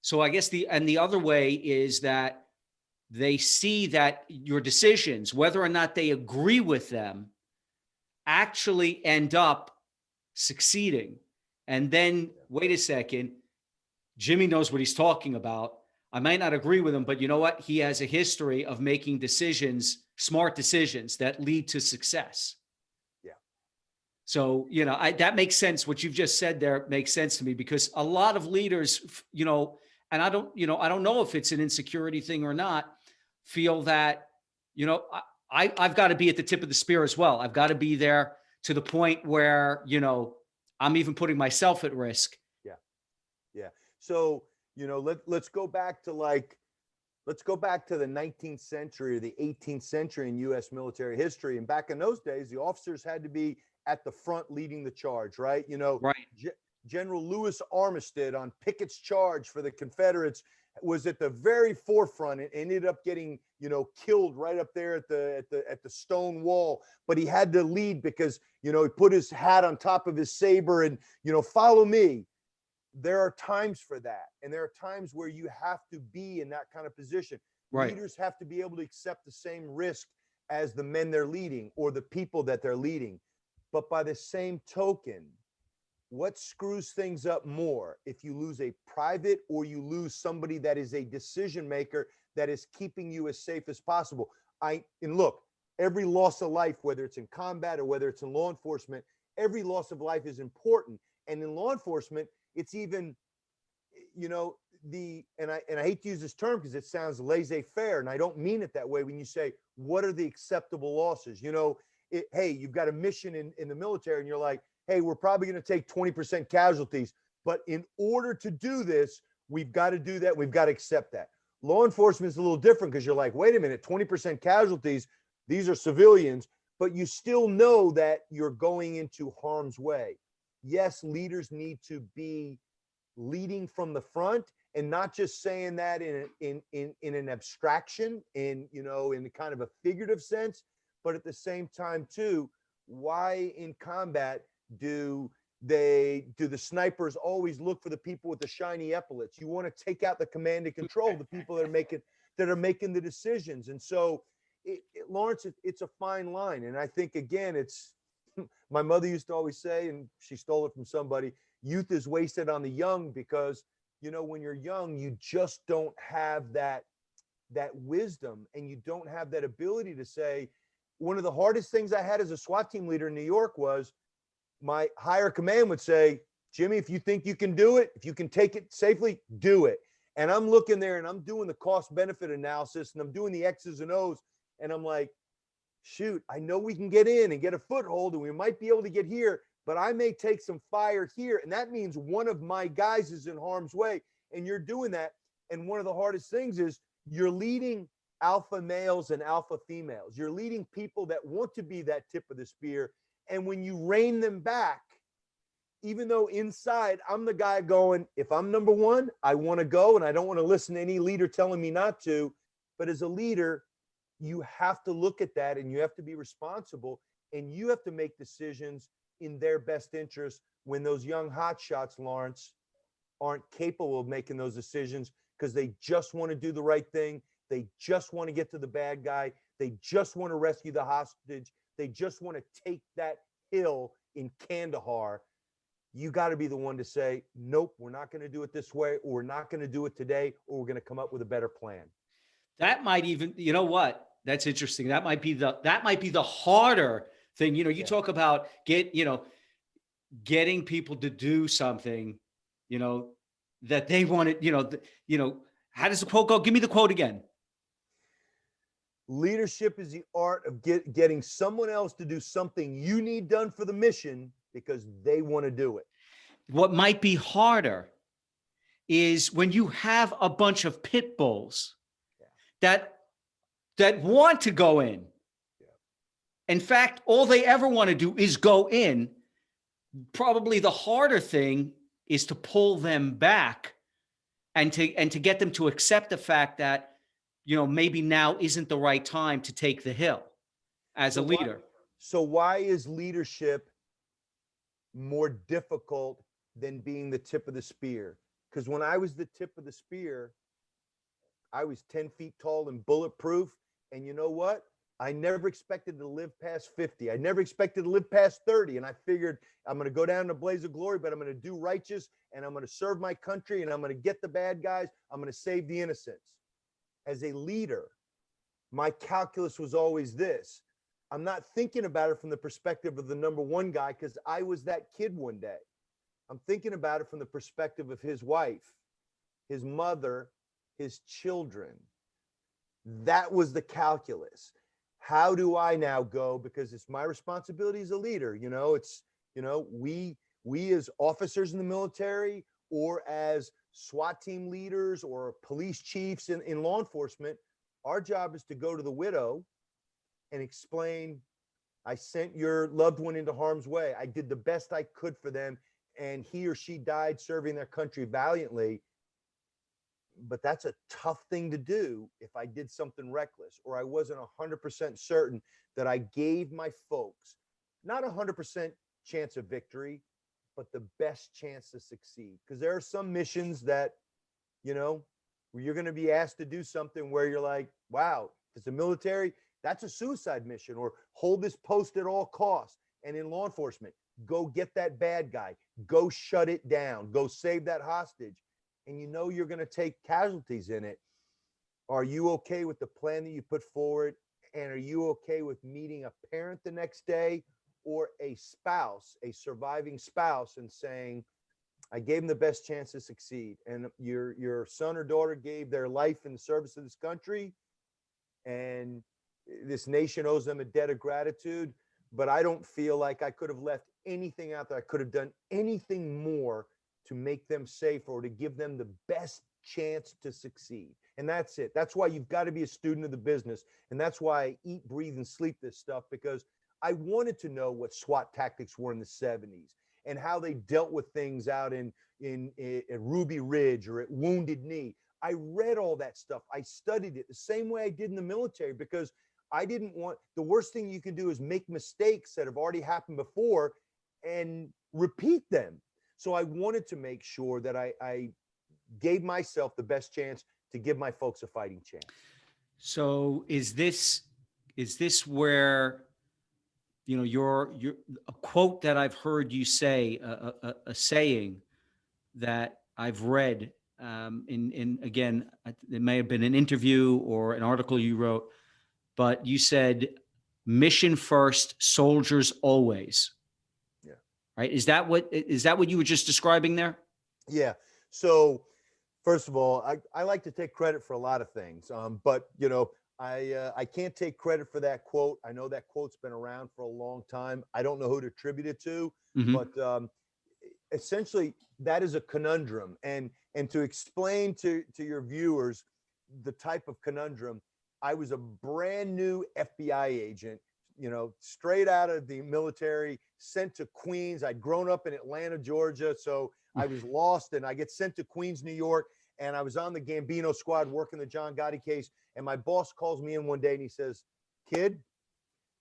So I guess the other way is that they see that your decisions, whether or not they agree with them, actually end up succeeding. And then, wait a second, Jimmy knows what he's talking about. I might not agree with him, but you know what? He has a history of making decisions, smart decisions that lead to success. Yeah. So, that makes sense. What you've just said there makes sense to me because a lot of leaders, and I don't know if it's an insecurity thing or not, feel that, I've got to be at the tip of the spear as well. I've got to be there to the point where, I'm even putting myself at risk. Yeah. Yeah. So, let's go back to the 19th century or the 18th century in U.S. military history. And back in those days, the officers had to be at the front leading the charge, right? Right. General Lewis Armistead on Pickett's charge for the Confederates was at the very forefront and ended up getting, killed right up there at the stone wall. But he had to lead because, he put his hat on top of his saber and, follow me. There are times for that. And there are times where you have to be in that kind of position. Right. Leaders have to be able to accept the same risk as the men they're leading or the people that they're leading. But by the same token, what screws things up more if you lose a private or you lose somebody that is a decision maker that is keeping you as safe as possible? And look, every loss of life, whether it's in combat or whether it's in law enforcement, every loss of life is important. And in law enforcement, it's even, and I hate to use this term because it sounds laissez-faire, and I don't mean it that way when you say, what are the acceptable losses? Hey, you've got a mission in the military and you're like, hey, we're probably going to take 20% casualties. But in order to do this, we've got to do that. We've got to accept that. Law enforcement is a little different because you're like, wait a minute, 20% casualties, these are civilians, but you still know that you're going into harm's way. Yes, leaders need to be leading from the front and not just saying that in an abstraction, in kind of a figurative sense, but at the same time too, why in combat do the snipers always look for the people with the shiny epaulets? You want to take out the command and control, the people that are making the decisions. And so Lawrence, it's a fine line. And I think, again, it's my mother used to always say, and she stole it from somebody, youth is wasted on the young because, you know, when you're young, you just don't have that wisdom, and you don't have that ability to say. One of the hardest things I had as a SWAT team leader in New York was my higher command would say, Jimmy, if you think you can do it, if you can take it safely, do it. And I'm looking there and I'm doing the cost benefit analysis and I'm doing the X's and O's. And I'm like, shoot, I know we can get in and get a foothold and we might be able to get here, but I may take some fire here. And that means one of my guys is in harm's way. And you're doing that. And one of the hardest things is you're leading alpha males and alpha females. You're leading people that want to be that tip of the spear. And when you rein them back, even though inside I'm the guy going, if I'm number one, I want to go and I don't want to listen to any leader telling me not to. But as a leader, you have to look at that and you have to be responsible and you have to make decisions in their best interest when those young hotshots, Lawrence, aren't capable of making those decisions because they just want to do the right thing. They just want to get to the bad guy. They just want to rescue the hostage. They just want to take that hill in Kandahar. You got to be the one to say, nope, we're not going to do it this way, or we're not going to do it today, or we're going to come up with a better plan. That might even, you know what? That's interesting. That might be the harder thing. You know, you talk about getting people to do something, you know, that they wanted, how does the quote go? Give me the quote again. Leadership is the art of getting someone else to do something you need done for the mission because they want to do it. What might be harder is when you have a bunch of pit bulls that want to go in. Yeah. In fact, all they ever want to do is go in. Probably the harder thing is to pull them back and to get them to accept the fact that, you know, maybe now isn't the right time to take the hill as a leader. So why is leadership more difficult than being the tip of the spear? Because when I was the tip of the spear, I was 10 feet tall and bulletproof. And you know what? I never expected to live past 50. I never expected to live past 30. And I figured I'm going to go down in a blaze of glory, but I'm going to do righteous and I'm going to serve my country and I'm going to get the bad guys. I'm going to save the innocents. As a leader, my calculus was always this. I'm not thinking about it from the perspective of the number one guy because I was that kid one day. I'm thinking about it from the perspective of his wife, his mother, his children. That was the calculus. How do I now go? Because it's my responsibility as a leader. You know, it's, you know, we as officers in the military or as SWAT team leaders or police chiefs in law enforcement, our job is to go to the widow and explain, I sent your loved one into harm's way. I did the best I could for them, and he or she died serving their country valiantly. But that's a tough thing to do if I did something reckless or I wasn't 100% certain that I gave my folks not 100% chance of victory, but the best chance to succeed. Because there are some missions that, you know, where you're going to be asked to do something where you're like, wow, if it's a military, that's a suicide mission, or hold this post at all costs. And in law enforcement, go get that bad guy, go shut it down, go save that hostage. And you know you're going to take casualties in it. Are you okay with the plan that you put forward? And are you okay with meeting a parent the next day or a spouse, a surviving spouse, and saying, I gave them the best chance to succeed. And your son or daughter gave their life in the service of this country, and this nation owes them a debt of gratitude. But I don't feel like I could have left anything out there. I could have done anything more to make them safer or to give them the best chance to succeed. And that's it. That's why you've got to be a student of the business. And that's why I eat, breathe, and sleep this stuff, because I wanted to know what SWAT tactics were in the 70s and how they dealt with things out in Ruby Ridge or at Wounded Knee. I read all that stuff. I studied it the same way I did in the military, because I didn't want, the worst thing you can do is make mistakes that have already happened before and repeat them. So I wanted to make sure that I gave myself the best chance to give my folks a fighting chance. So is this where you know, your a quote that I've heard you say, a saying that I've read, in again, it may have been an interview or an article you wrote, but you said, "Mission first, soldiers always." Yeah. Right? Is that what you were just describing there? Yeah. So first of all, I like to take credit for a lot of things, but I can't take credit for that quote. I know that quote's been around for a long time. I don't know who to attribute it to, Hmm. but essentially that is a conundrum. And to explain to your viewers the type of conundrum, I was a brand new FBI agent, straight out of the military, sent to Queens. I'd grown up in Atlanta, Georgia, so I was lost, and I get sent to Queens, New York, and I was on the Gambino squad working the John Gotti case. And my boss calls me in one day and he says, "Kid,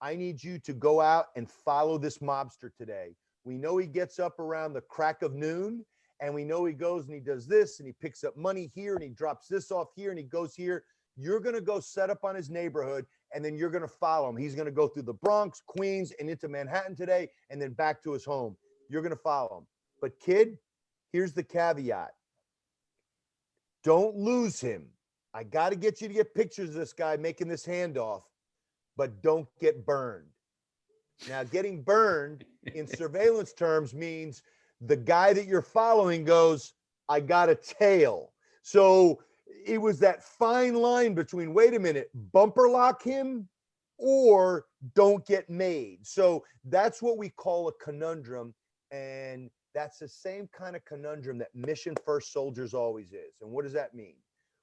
I need you to go out and follow this mobster today. We know he gets up around the crack of noon, and we know he goes and he does this and he picks up money here and he drops this off here and he goes here. You're going to go set up on his neighborhood, and then you're going to follow him. He's going to go through the Bronx, Queens, and into Manhattan today, and then back to his home. You're going to follow him. But kid, here's the caveat. Don't lose him. I got to get you to get pictures of this guy making this handoff, but don't get burned." Now, getting burned in surveillance terms means the guy that you're following goes, "I got a tail." So it was that fine line between, wait a minute, bumper lock him or don't get made. So that's what we call a conundrum. And that's the same kind of conundrum that mission first soldiers always is. And what does that mean?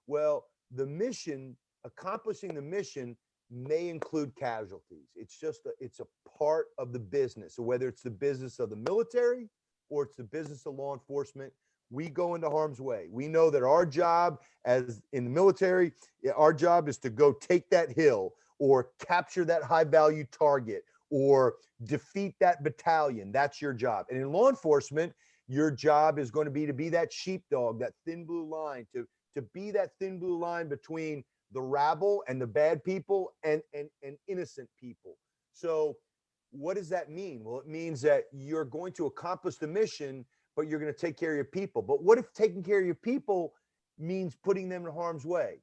Well, the mission, accomplishing the mission, may include casualties. It's a part of the business. So whether it's the business of the military or it's the business of law enforcement, we go into harm's way. We know that our job, as in the military, our job is to go take that hill or capture that high value target or defeat that battalion. That's your job. And in law enforcement, your job is going to be that sheepdog, that thin blue line, to be that thin blue line between the rabble and the bad people and innocent people. So what does that mean? Well, it means that you're going to accomplish the mission, but you're going to take care of your people. But what if taking care of your people means putting them in harm's way?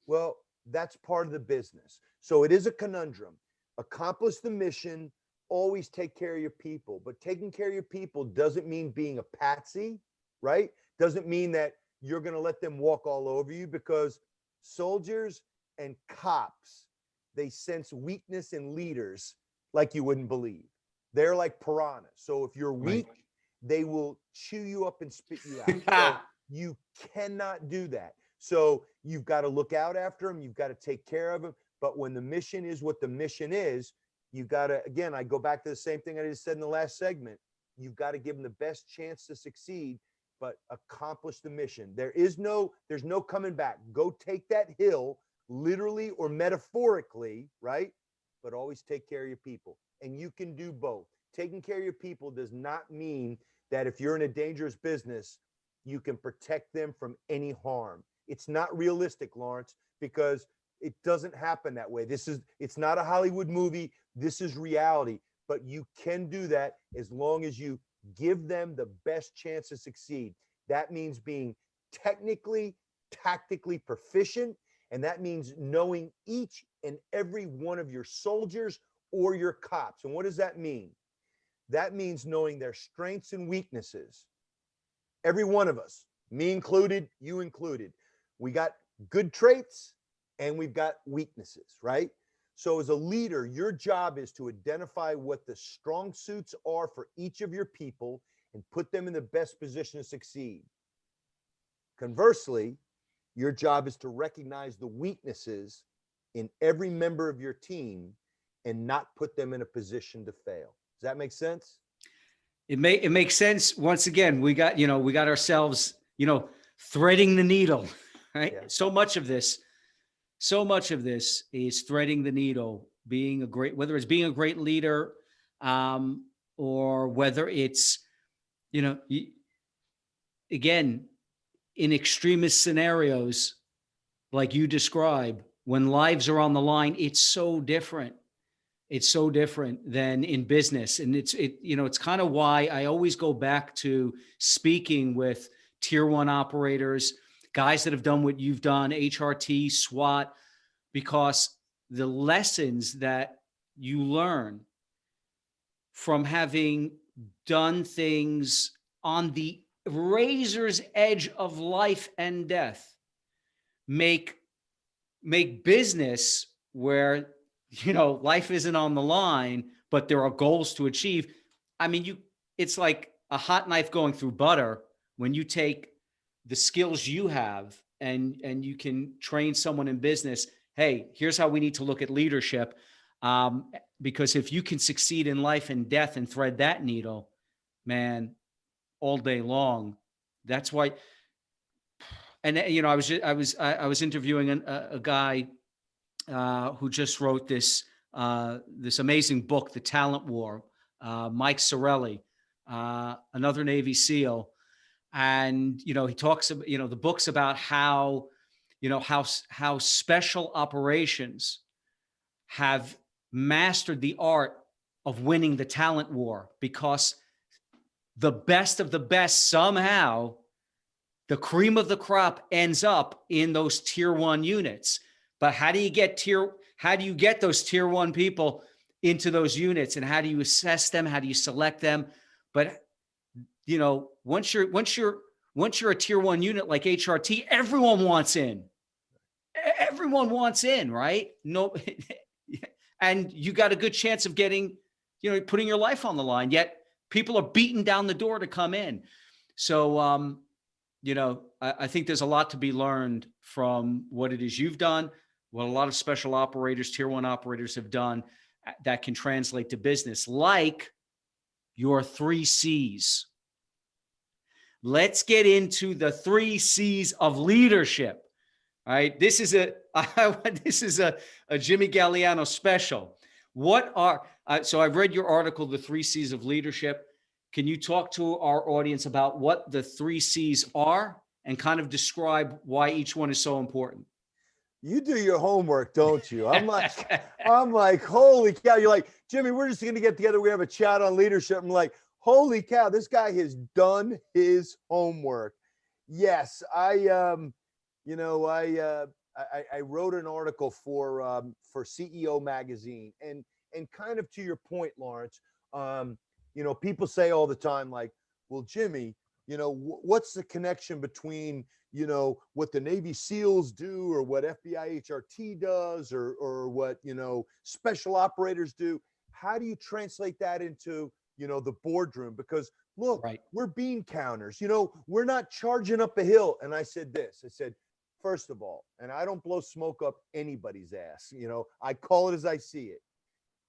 Well, that's part of the business. So it is a conundrum. Accomplish the mission, always take care of your people. But taking care of your people doesn't mean being a patsy, right? Doesn't mean that you're going to let them walk all over you, because soldiers and cops, they sense weakness in leaders like you wouldn't believe. They're like piranhas. So if you're weak, right, they will chew you up and spit you out. So you cannot do that. So you've got to look out after them. You've got to take care of them. But when the mission is what the mission is, you've got to, again, I go back to the same thing I just said in the last segment. You've got to give them the best chance to succeed, but accomplish the mission. There's no coming back. Go take that hill, literally or metaphorically, right? But always take care of your people. And you can do both. Taking care of your people does not mean that if you're in a dangerous business, you can protect them from any harm. It's not realistic, Lawrence, because it doesn't happen that way. It's not a Hollywood movie. This is reality. But you can do that as long as you give them the best chance to succeed. That means being technically, tactically proficient. And that means knowing each and every one of your soldiers or your cops. And what does that mean? That means knowing their strengths and weaknesses. Every one of us, me included, you included, we got good traits and we've got weaknesses, right? So as a leader, your job is to identify what the strong suits are for each of your people and put them in the best position to succeed. Conversely, your job is to recognize the weaknesses in every member of your team and not put them in a position to fail. Does that make sense? It makes sense. Once again, we got ourselves, threading the needle, right? Yeah. So much of this is threading the needle, whether it's being a great leader, or whether it's, again, in extremist scenarios, like you describe, when lives are on the line, it's so different. It's so different than in business. And it's kind of why I always go back to speaking with tier one operators, guys that have done what you've done, HRT, SWAT, because the lessons that you learn from having done things on the razor's edge of life and death make business where, life isn't on the line, but there are goals to achieve. I mean, it's like a hot knife going through butter when you take the skills you have and you can train someone in business. Hey, here's how we need to look at leadership. Because if you can succeed in life and death and thread that needle, man, all day long, that's why. And I was interviewing a guy who just wrote this amazing book, The Talent War, Mike Sorelli, another Navy SEAL, and he talks about the book's about how how special operations have mastered the art of winning the talent war, because the best of the best, somehow the cream of the crop ends up in those tier one units. But how do you get those tier one people into those units, and how do you assess them? How do you select them? But once you're a tier one unit like HRT, everyone wants in. Everyone wants in, right? No, and you got a good chance of getting, putting your life on the line. Yet people are beating down the door to come in. So, I think there's a lot to be learned from what it is you've done, what a lot of special operators, tier one operators have done that can translate to business, like your 3 C's. Let's get into the 3 C's of leadership. All right. This is a Jimmy Gagliano special. So I've read your article, The 3 C's of Leadership. Can you talk to our audience about what the 3 C's are and kind of describe why each one is so important? You do your homework, don't you? I'm like, holy cow. You're like, Jimmy, we're just going to get together. We have a chat on leadership. I'm like, holy cow, this guy has done his homework. Yes. I wrote an article for CEO magazine, and kind of to your point, Lawrence, people say all the time, like, well, Jimmy, what's the connection between, what the Navy SEALs do, or what FBI HRT does, or what, special operators do? How do you translate that into, the boardroom? Because look, right, we're bean counters, we're not charging up a hill. And I said this, first of all, and I don't blow smoke up anybody's ass, I call it as I see it,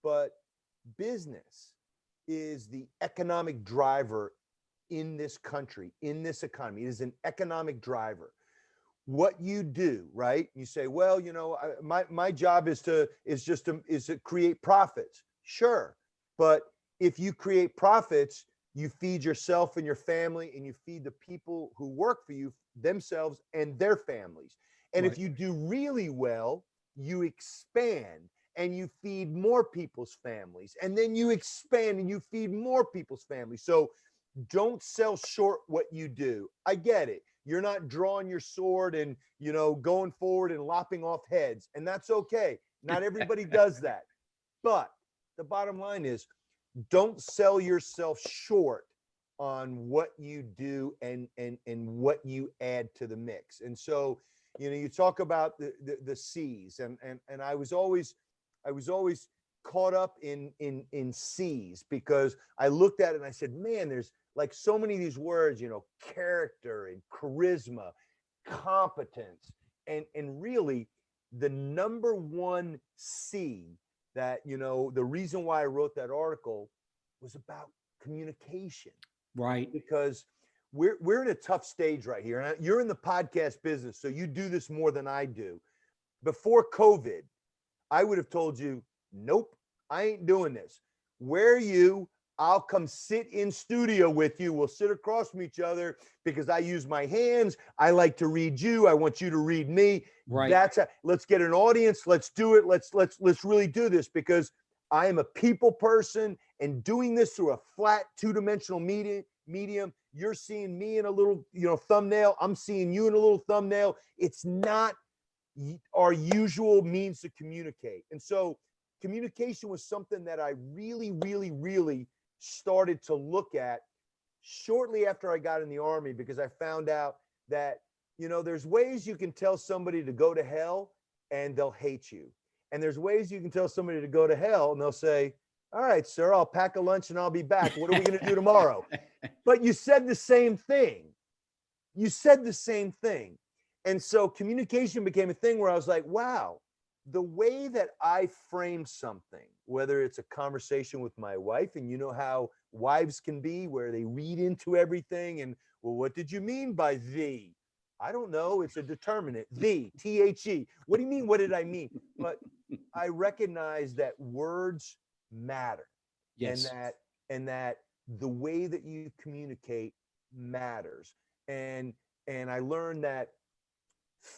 but business is the economic driver in this country, in this economy. It is an economic driver. What you do, right? You say, well, my job is to create profits. Sure. But if you create profits, you feed yourself and your family, and you feed the people who work for you, themselves and their families. And right, if you do really well, you expand and you feed more people's families, and then you expand and you feed more people's families. So don't sell short what you do. I get it. You're not drawing your sword and, going forward and lopping off heads, and that's okay. Not everybody does that. But the bottom line is, don't sell yourself short on what you do and what you add to the mix. And so, you talk about the C's, and I was always caught up in C's, because I looked at it and I said, man, there's like so many of these words, character and charisma, competence, and really the number one C that, the reason why I wrote that article was about communication. Right. Because we're in a tough stage right here. And you're in the podcast business, so you do this more than I do. Before COVID, I would have told you, nope, I ain't doing this. Where are you? I'll come sit in studio with you. We'll sit across from each other, because I use my hands. I like to read you. I want you to read me. Right. Let's get an audience. Let's do it. Let's really do this, because I am a people person, and doing this through a flat two-dimensional medium, you're seeing me in a little, thumbnail. I'm seeing you in a little thumbnail. It's not our usual means to communicate. And so communication was something that I really, really, really started to look at shortly after I got in the Army, because I found out that, there's ways you can tell somebody to go to hell and they'll hate you. And there's ways you can tell somebody to go to hell and they'll say, all right, sir, I'll pack a lunch and I'll be back. What are we going to do tomorrow? But you said the same thing. You said the same thing. And so communication became a thing where I was like, wow, the way that I frame something, whether it's a conversation with my wife, and you know how wives can be, where they read into everything and, well, what did you mean by the? I don't know. It's a determinant. The, T-H-E. What do you mean? What did I mean? But I recognize that words matter. Yes. And that the way that you communicate matters. And I learned that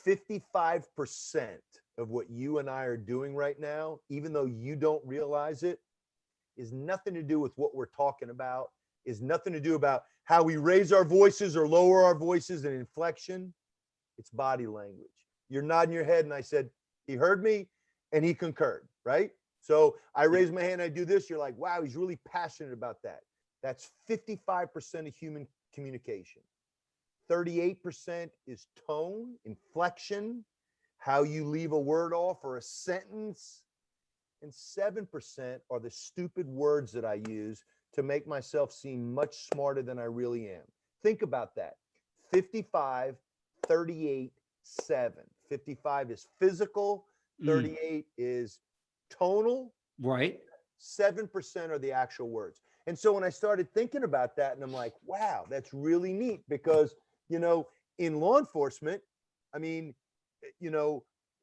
55% of what you and I are doing right now, even though you don't realize it, is nothing to do with what we're talking about, is nothing to do about how we raise our voices or lower our voices and inflection. It's body language. You're nodding your head, and I said, he heard me and he concurred, right? So I raise my hand, I do this, you're like, wow, he's really passionate about that. That's 55% of human communication. 38% is tone, inflection, how you leave a word off or a sentence. And 7% are the stupid words that I use to make myself seem much smarter than I really am. Think about that. 55, 38, 7. 55 is physical, 38 is tonal. Right. 7% are the actual words. And so when I started thinking about that, and I'm like, wow, that's really neat, because, in law enforcement, I mean,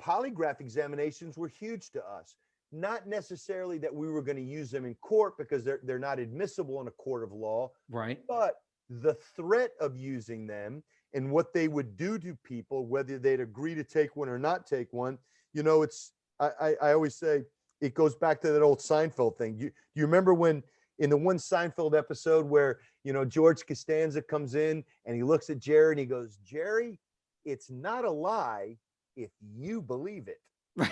polygraph examinations were huge to us. Not necessarily that we were going to use them in court, because they're not admissible in a court of law. Right. But the threat of using them and what they would do to people, whether they'd agree to take one or not take one, I always say it goes back to that old Seinfeld thing. You remember when in the one Seinfeld episode where, George Costanza comes in and he looks at Jerry and he goes, Jerry, it's not a lie if you believe it. Right.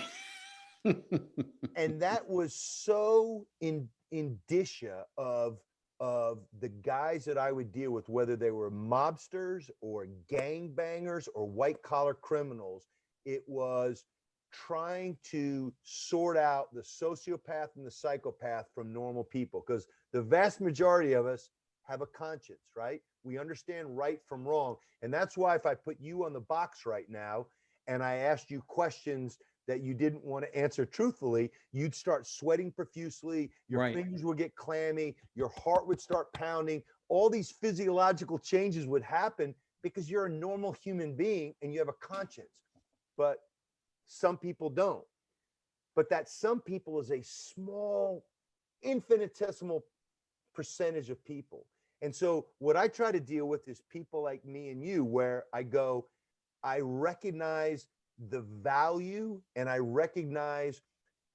And that was so indicia of the guys that I would deal with, whether they were mobsters or gangbangers or white collar criminals. It was trying to sort out the sociopath and the psychopath from normal people, because the vast majority of us have a conscience, right? We understand right from wrong. And that's why if I put you on the box right now and I asked you questions that you didn't want to answer truthfully, you'd start sweating profusely, your fingers would get clammy, your heart would start pounding, all these physiological changes would happen because you're a normal human being and you have a conscience. But some people don't. But that some people is a small, infinitesimal percentage of people. And so what I try to deal with is people like me and you, where I go, I recognize the value and I recognize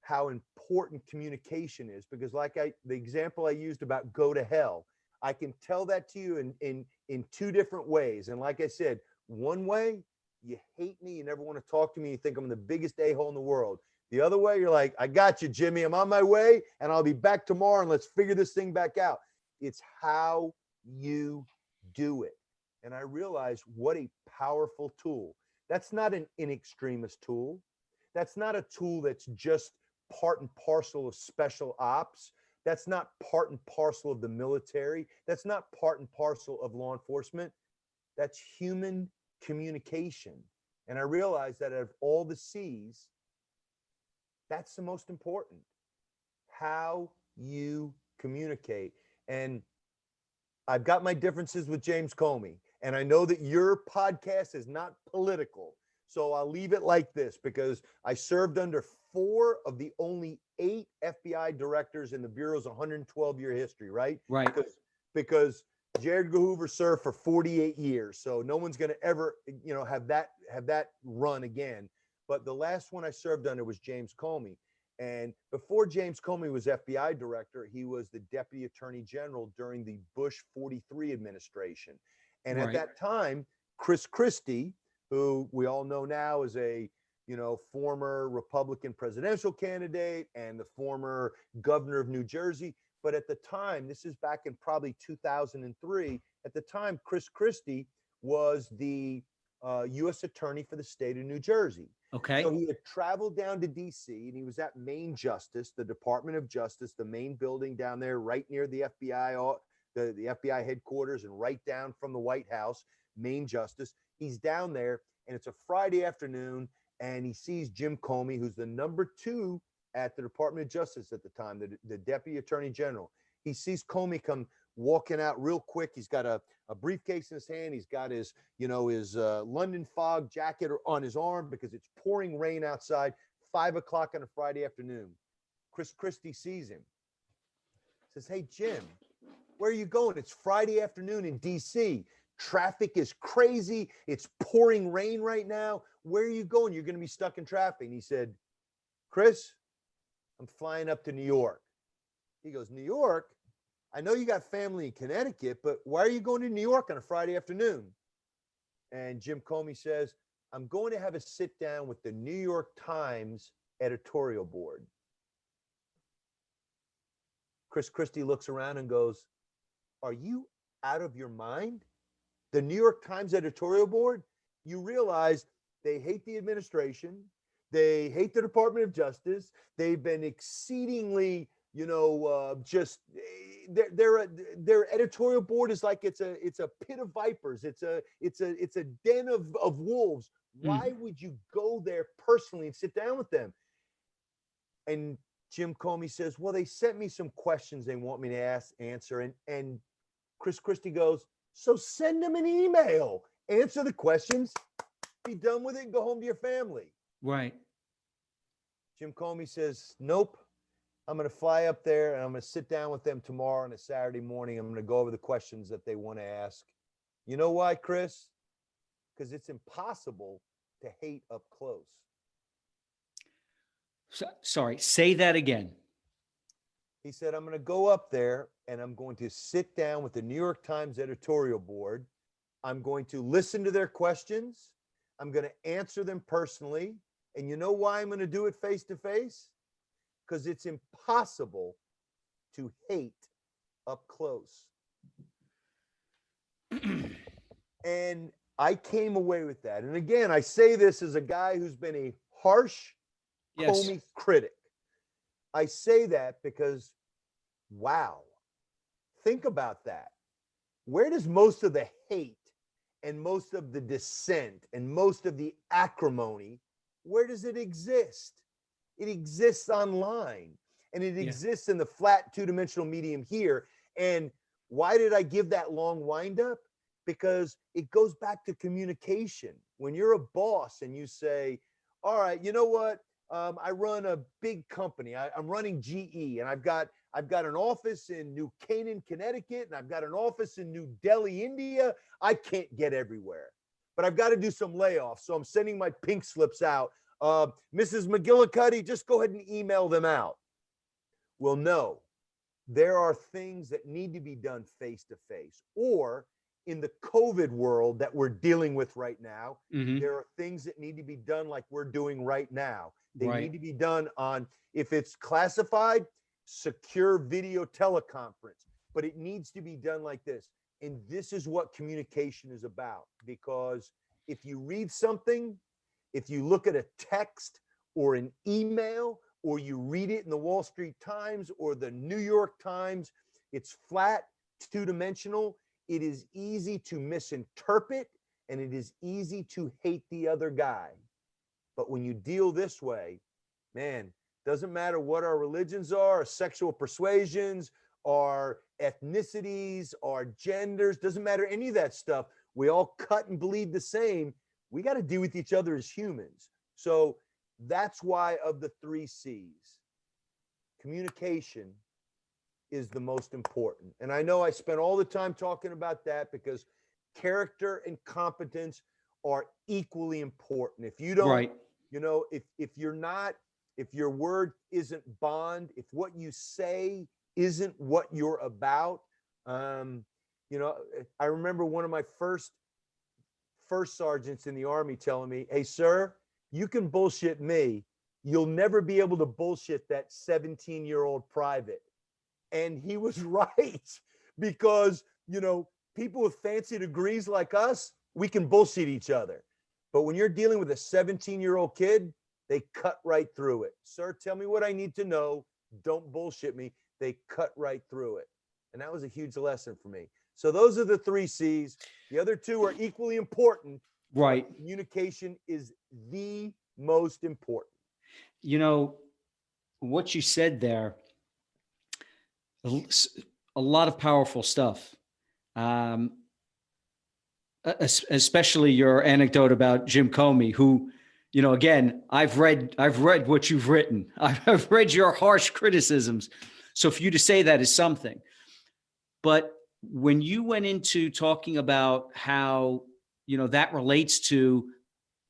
how important communication is, because the example I used about go to hell, I can tell that to you in two different ways. And like I said, one way, you hate me, you never want to talk to me, you think I'm the biggest a-hole in the world. The other way, you're like, I got you, Jimmy, I'm on my way and I'll be back tomorrow and let's figure this thing back out. It's how you do it. And I realized what a powerful tool. That's not an in extremis tool. That's not a tool that's just part and parcel of special ops. That's not part and parcel of the military. That's not part and parcel of law enforcement. That's human communication. And I realized that out of all the C's, that's the most important. How you communicate. And I've got my differences with James Comey, and I know that your podcast is not political. So I'll leave it like this, because I served under 4 of the only 8 FBI directors in the Bureau's 112-year history, right? Right. Because J. Edgar Hoover served for 48 years. So no one's going to ever, have that run again. But the last one I served under was James Comey. And before James Comey was FBI director, he was the deputy attorney general during the Bush 43 administration. And at that time, Chris Christie, who we all know now is a former Republican presidential candidate and the former governor of New Jersey. But at the time, this is back in probably 2003, at the time, Chris Christie was the U.S. attorney for the state of New Jersey. Okay. So he had traveled down to D.C. and he was at Main Justice, the Department of Justice, the main building down there right near the FBI, the FBI headquarters, and right down from the White House, Main Justice. He's down there and it's a Friday afternoon and he sees Jim Comey, who's the number 2 at the Department of Justice at the time, the Deputy Attorney General. He sees Comey come walking out real quick. He's got a briefcase in his hand. He's got his London fog jacket on his arm because it's pouring rain outside, 5 o'clock on a Friday afternoon. Chris Christie sees him. Says, "Hey, Jim, where are you going? It's Friday afternoon in D.C. Traffic is crazy. It's pouring rain right now. Where are you going? You're going to be stuck in traffic." And he said, "Chris, I'm flying up to New York." He goes, "New York? I know you got family in Connecticut, but why are you going to New York on a Friday afternoon?" And Jim Comey says, "I'm going to have a sit down with the New York Times editorial board." Chris Christie looks around and goes, "Are you out of your mind? The New York Times editorial board? You realize they hate the administration. They hate the Department of Justice. They've been exceedingly, just their editorial board is like it's a pit of vipers. It's a den of wolves. Why would you go there personally and sit down with them?" And Jim Comey says, "Well, they sent me some questions they want me to answer." And Chris Christie goes, "So send them an email, answer the questions, be done with it, and go home to your family." Right. Jim Comey says, "Nope. I'm going to fly up there and I'm going to sit down with them tomorrow on a Saturday morning. I'm going to go over the questions that they want to ask." You know why, Chris? Because it's impossible to hate up close. Sorry, say that again. He said, "I'm going to go up there and I'm going to sit down with the New York Times editorial board. I'm going to listen to their questions. I'm going to answer them personally. And you know why I'm going to do it face to face? Because it's impossible to hate up close." And I came away with that. And again, I say this as a guy who's been a harsh Comey critic. I say that because, wow, think about that. Where does most of the hate and most of the dissent and most of the acrimony, where does it exist? It exists online and it exists in the flat two-dimensional medium here. And why did I give that long windup? Because it goes back to communication. When you're a boss and you say, "All right, you know what? I run a big company. I'm running GE, and I've got an office in New Canaan, Connecticut, and I've got an office in New Delhi, India. I can't get everywhere, but I've got to do some layoffs. So I'm sending my pink slips out. Mrs. McGillicuddy, just go ahead and email them out." Well, no, there are things that need to be done face to face, or in the COVID world that we're dealing with right now, there are things that need to be done like we're doing right now. They need to be done on, if it's classified, secure video teleconference, but it needs to be done like this. And this is what communication is about, because if you read something, if you look at a text or an email, or you read it in the Wall Street Times or the New York Times, it's flat, two-dimensional. It is easy to misinterpret and it is easy to hate the other guy. But when you deal this way, man, doesn't matter what our religions are, our sexual persuasions, our ethnicities, our genders, doesn't matter any of that stuff. We all cut and bleed the same. We got to deal with each other as humans. So that's why of the 3 C's, communication is the most important. And I know I spent all the time talking about that because character and competence are equally important. If you don't, if you're not if your word isn't bond, if what you say isn't what you're about, you know, I remember one of my first sergeants in the Army telling me, hey, sir, you can bullshit me. You'll never be able to bullshit that 17-year-old private. And he was right, because, you know, people with fancy degrees like us, we can bullshit each other. But when you're dealing with a 17-year-old kid, they cut right through it. Sir, tell me what I need to know. Don't bullshit me. They cut right through it. And that was a huge lesson for me. So those are the 3 C's. The other 2 are equally important. Right. Communication is the most important. You know, what you said there, a lot of powerful stuff. Especially your anecdote about Jim Comey, who, you know, again, I've read what you've written. I've read your harsh criticisms. So for you to say that is something. But when you went into talking about how, you know, that relates to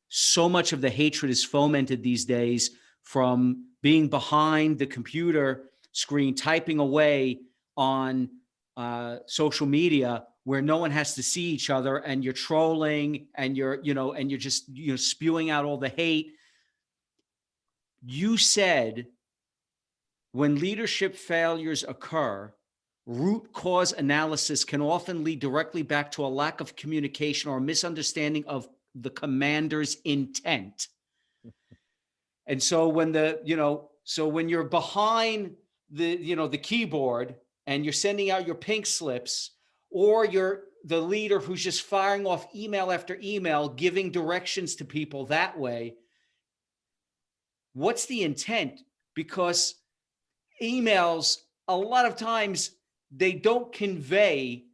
so much of the hatred is fomented these days from being behind the computer screen, typing away on social media where no one has to see each other, and you're trolling and you're, you know, and you're just, you know, spewing out all the hate. You said when leadership failures occur, root cause analysis can often lead directly back to a lack of communication or a misunderstanding of the commander's intent. And so when when you're behind the, you know, the keyboard and you're sending out your pink slips, or you're the leader who's just firing off email after email, giving directions to people that way, what's the intent? Because emails, a lot of times, they don't convey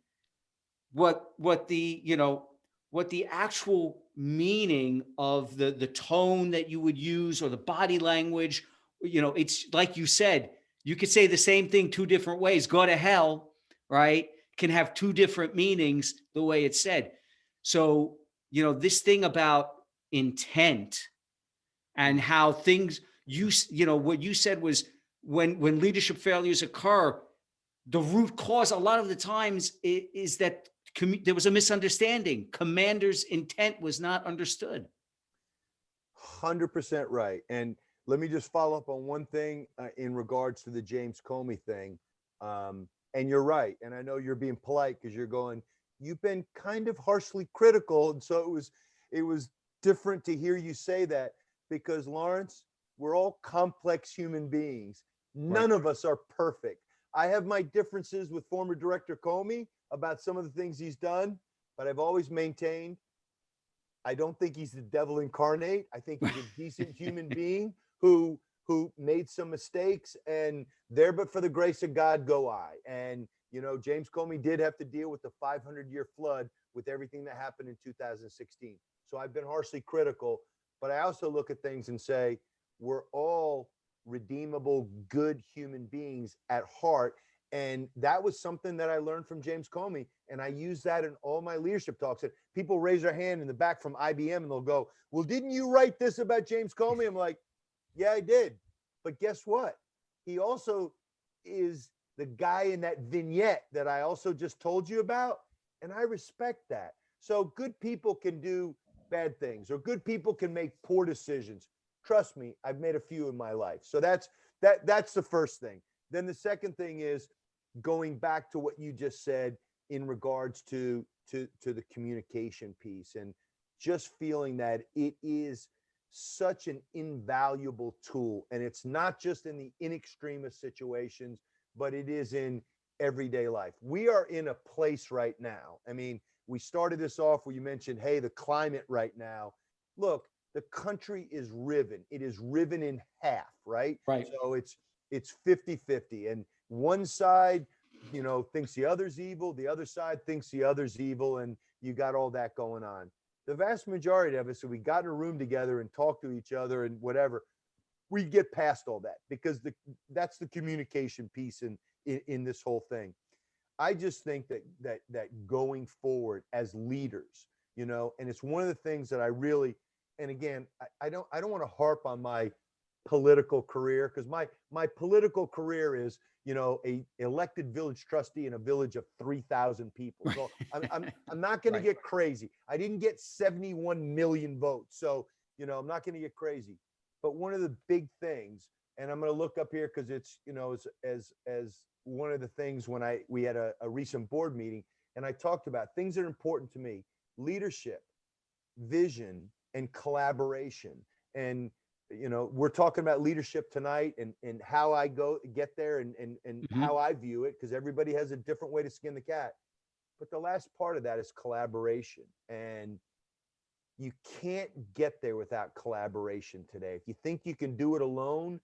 what the, you know, what the actual meaning of the tone that you would use, or the body language. You know, it's like you said, you could say the same thing 2 different ways. Go to hell, right? Can have 2 different meanings the way it's said. So, you know, this thing about intent and how things, you know, what you said was when leadership failures occur, the root cause a lot of the times is that there was a misunderstanding. Commander's intent was not understood. 100% right. And let me just follow up on one thing in regards to the James Comey thing. And you're right. And I know you're being polite because you're going, you've been kind of harshly critical. And so it was different to hear you say that, because Lawrence, we're all complex human beings. None of us are perfect. I have my differences with former Director Comey about some of the things he's done, but I've always maintained I don't think he's the devil incarnate. I think he's a decent human being who made some mistakes, and there but for the grace of God go I. And, you know, James Comey did have to deal with the 500-year flood with everything that happened in 2016. So I've been harshly critical, but I also look at things and say, we're all redeemable, good human beings at heart. And that was something that I learned from James Comey. And I use that in all my leadership talks. And people raise their hand in the back from IBM and they'll go, well, didn't you write this about James Comey? I'm like, yeah, I did. But guess what? He also is the guy in that vignette that I also just told you about. And I respect that. So good people can do bad things, or good people can make poor decisions. Trust me, I've made a few in my life. So that's the first thing. Then the second thing is going back to what you just said in regards to the communication piece, and just feeling that it is such an invaluable tool. And it's not just in the in extremis situations, but it is in everyday life. We are in a place right now. I mean, we started this off where you mentioned, hey, the climate right now. Look, the country is riven. It is riven in half, right? Right. So it's 50-50. And one side, you know, thinks the other's evil. The other side thinks the other's evil. And you got all that going on. The vast majority of us, if we got in a room together and talked to each other and whatever, we get past all that, because that's the communication piece in this whole thing. I just think that going forward as leaders, you know, and it's one of the things that I really, and again, I don't want to harp on my political career, because my political career is, a elected village trustee in a village of 3,000 people. So I'm not going to get crazy. I didn't get 71 million votes. So, I'm not going to get crazy. But one of the big things, and I'm going to look up here because it's, as one of the things when we had a recent board meeting, and I talked about things that are important to me: leadership, vision, and collaboration. And we're talking about leadership tonight, and how I get there, and how I view it, because everybody has a different way to skin the cat. But the last part of that is collaboration, and you can't get there without collaboration today. If you think you can do it alone,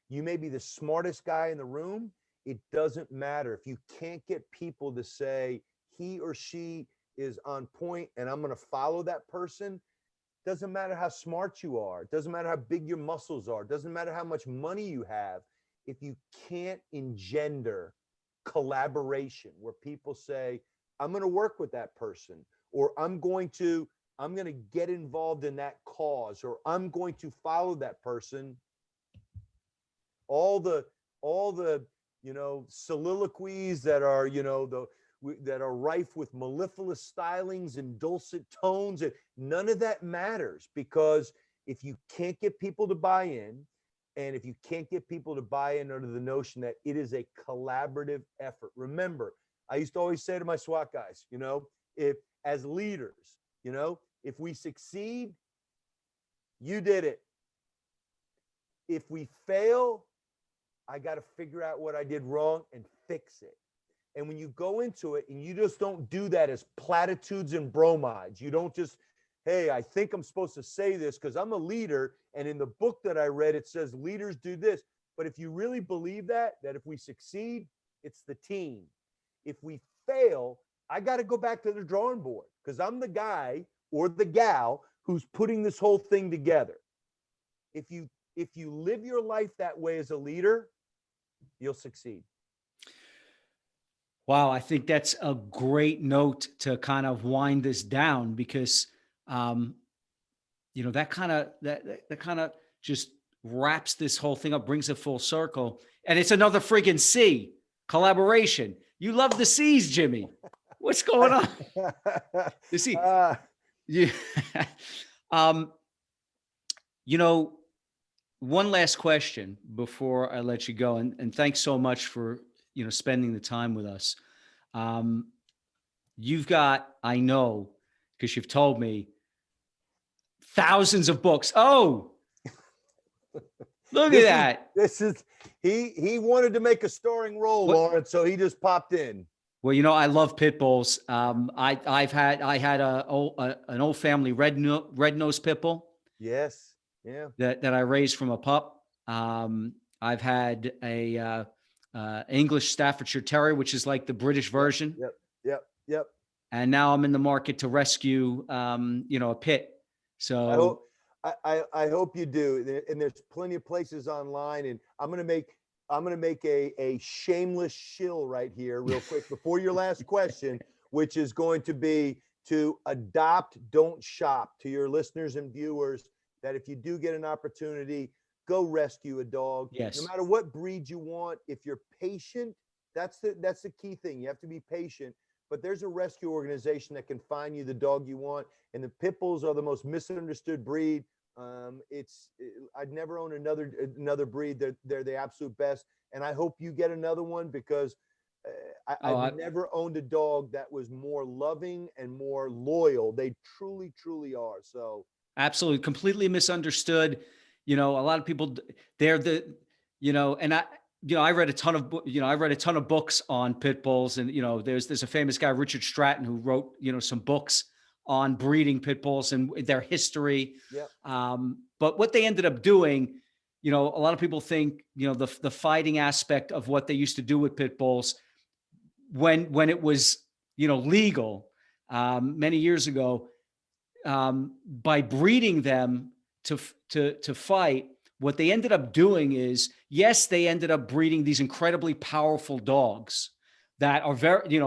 you may be the smartest guy in the room. It doesn't matter if you can't get people to say he or she is on point and I'm going to follow that person. Doesn't matter how smart you are. It doesn't matter how big your muscles are. It doesn't matter how much money you have. If you can't engender collaboration where people say, I'm going to work with that person, or I'm going to get involved in that cause, or I'm going to follow that person. All the soliloquies that are, that are rife with mellifluous stylings and dulcet tones, and none of that matters, because if you can't get people to buy in, and if you can't get people to buy in under the notion that it is a collaborative effort. Remember, I used to always say to my SWAT guys, if as leaders, if we succeed, you did it. If we fail, I got to figure out what I did wrong and fix it. And when you go into it and you just don't do that as platitudes and bromides, you don't just, hey, I think I'm supposed to say this because I'm a leader, and in the book that I read, it says leaders do this. But if you really believe that if we succeed, it's the team. If we fail, I got to go back to the drawing board, because I'm the guy or the gal who's putting this whole thing together. If you live your life that way as a leader, you'll succeed. Wow, I think that's a great note to kind of wind this down, because that kind of just wraps this whole thing up, brings it full circle. And it's another friggin' C, collaboration. You love the C's, Jimmy. What's going on? You see, yeah. One last question before I let you go, and thanks so much for spending the time with us. You've got, I know, because you've told me, thousands of books. Oh, look at that. This is he wanted to make a starring role, Lawrence, so he just popped in. Well, I love pit bulls. I had an old family red-nosed pit bull. Yes. Yeah. That I raised from a pup. I've had a English Staffordshire Terrier, which is like the British version. Yep. And now I'm in the market to rescue, a pit. So I hope you do. And there's plenty of places online. And I'm gonna make a shameless shill right here, real quick, before your last question, which is going to be to adopt, don't shop, to your listeners and viewers. That if you do get an opportunity, go rescue a dog. Yes. No matter what breed you want, if you're patient, that's the key thing. You have to be patient. But there's a rescue organization that can find you the dog you want. And the pit bulls are the most misunderstood breed. I'd never own another breed. They're the absolute best. And I hope you get another one, because I've never owned a dog that was more loving and more loyal. They truly, truly are. So. Absolutely. Completely misunderstood. A lot of people, they're and I read a ton of books on pit bulls, and, there's a famous guy, Richard Stratton, who wrote, some books on breeding pit bulls and their history. Yep. But what they ended up doing, a lot of people think, the fighting aspect of what they used to do with pit bulls when it was, legal, many years ago, by breeding them to fight, what they ended up doing is, yes, they ended up breeding these incredibly powerful dogs that are very,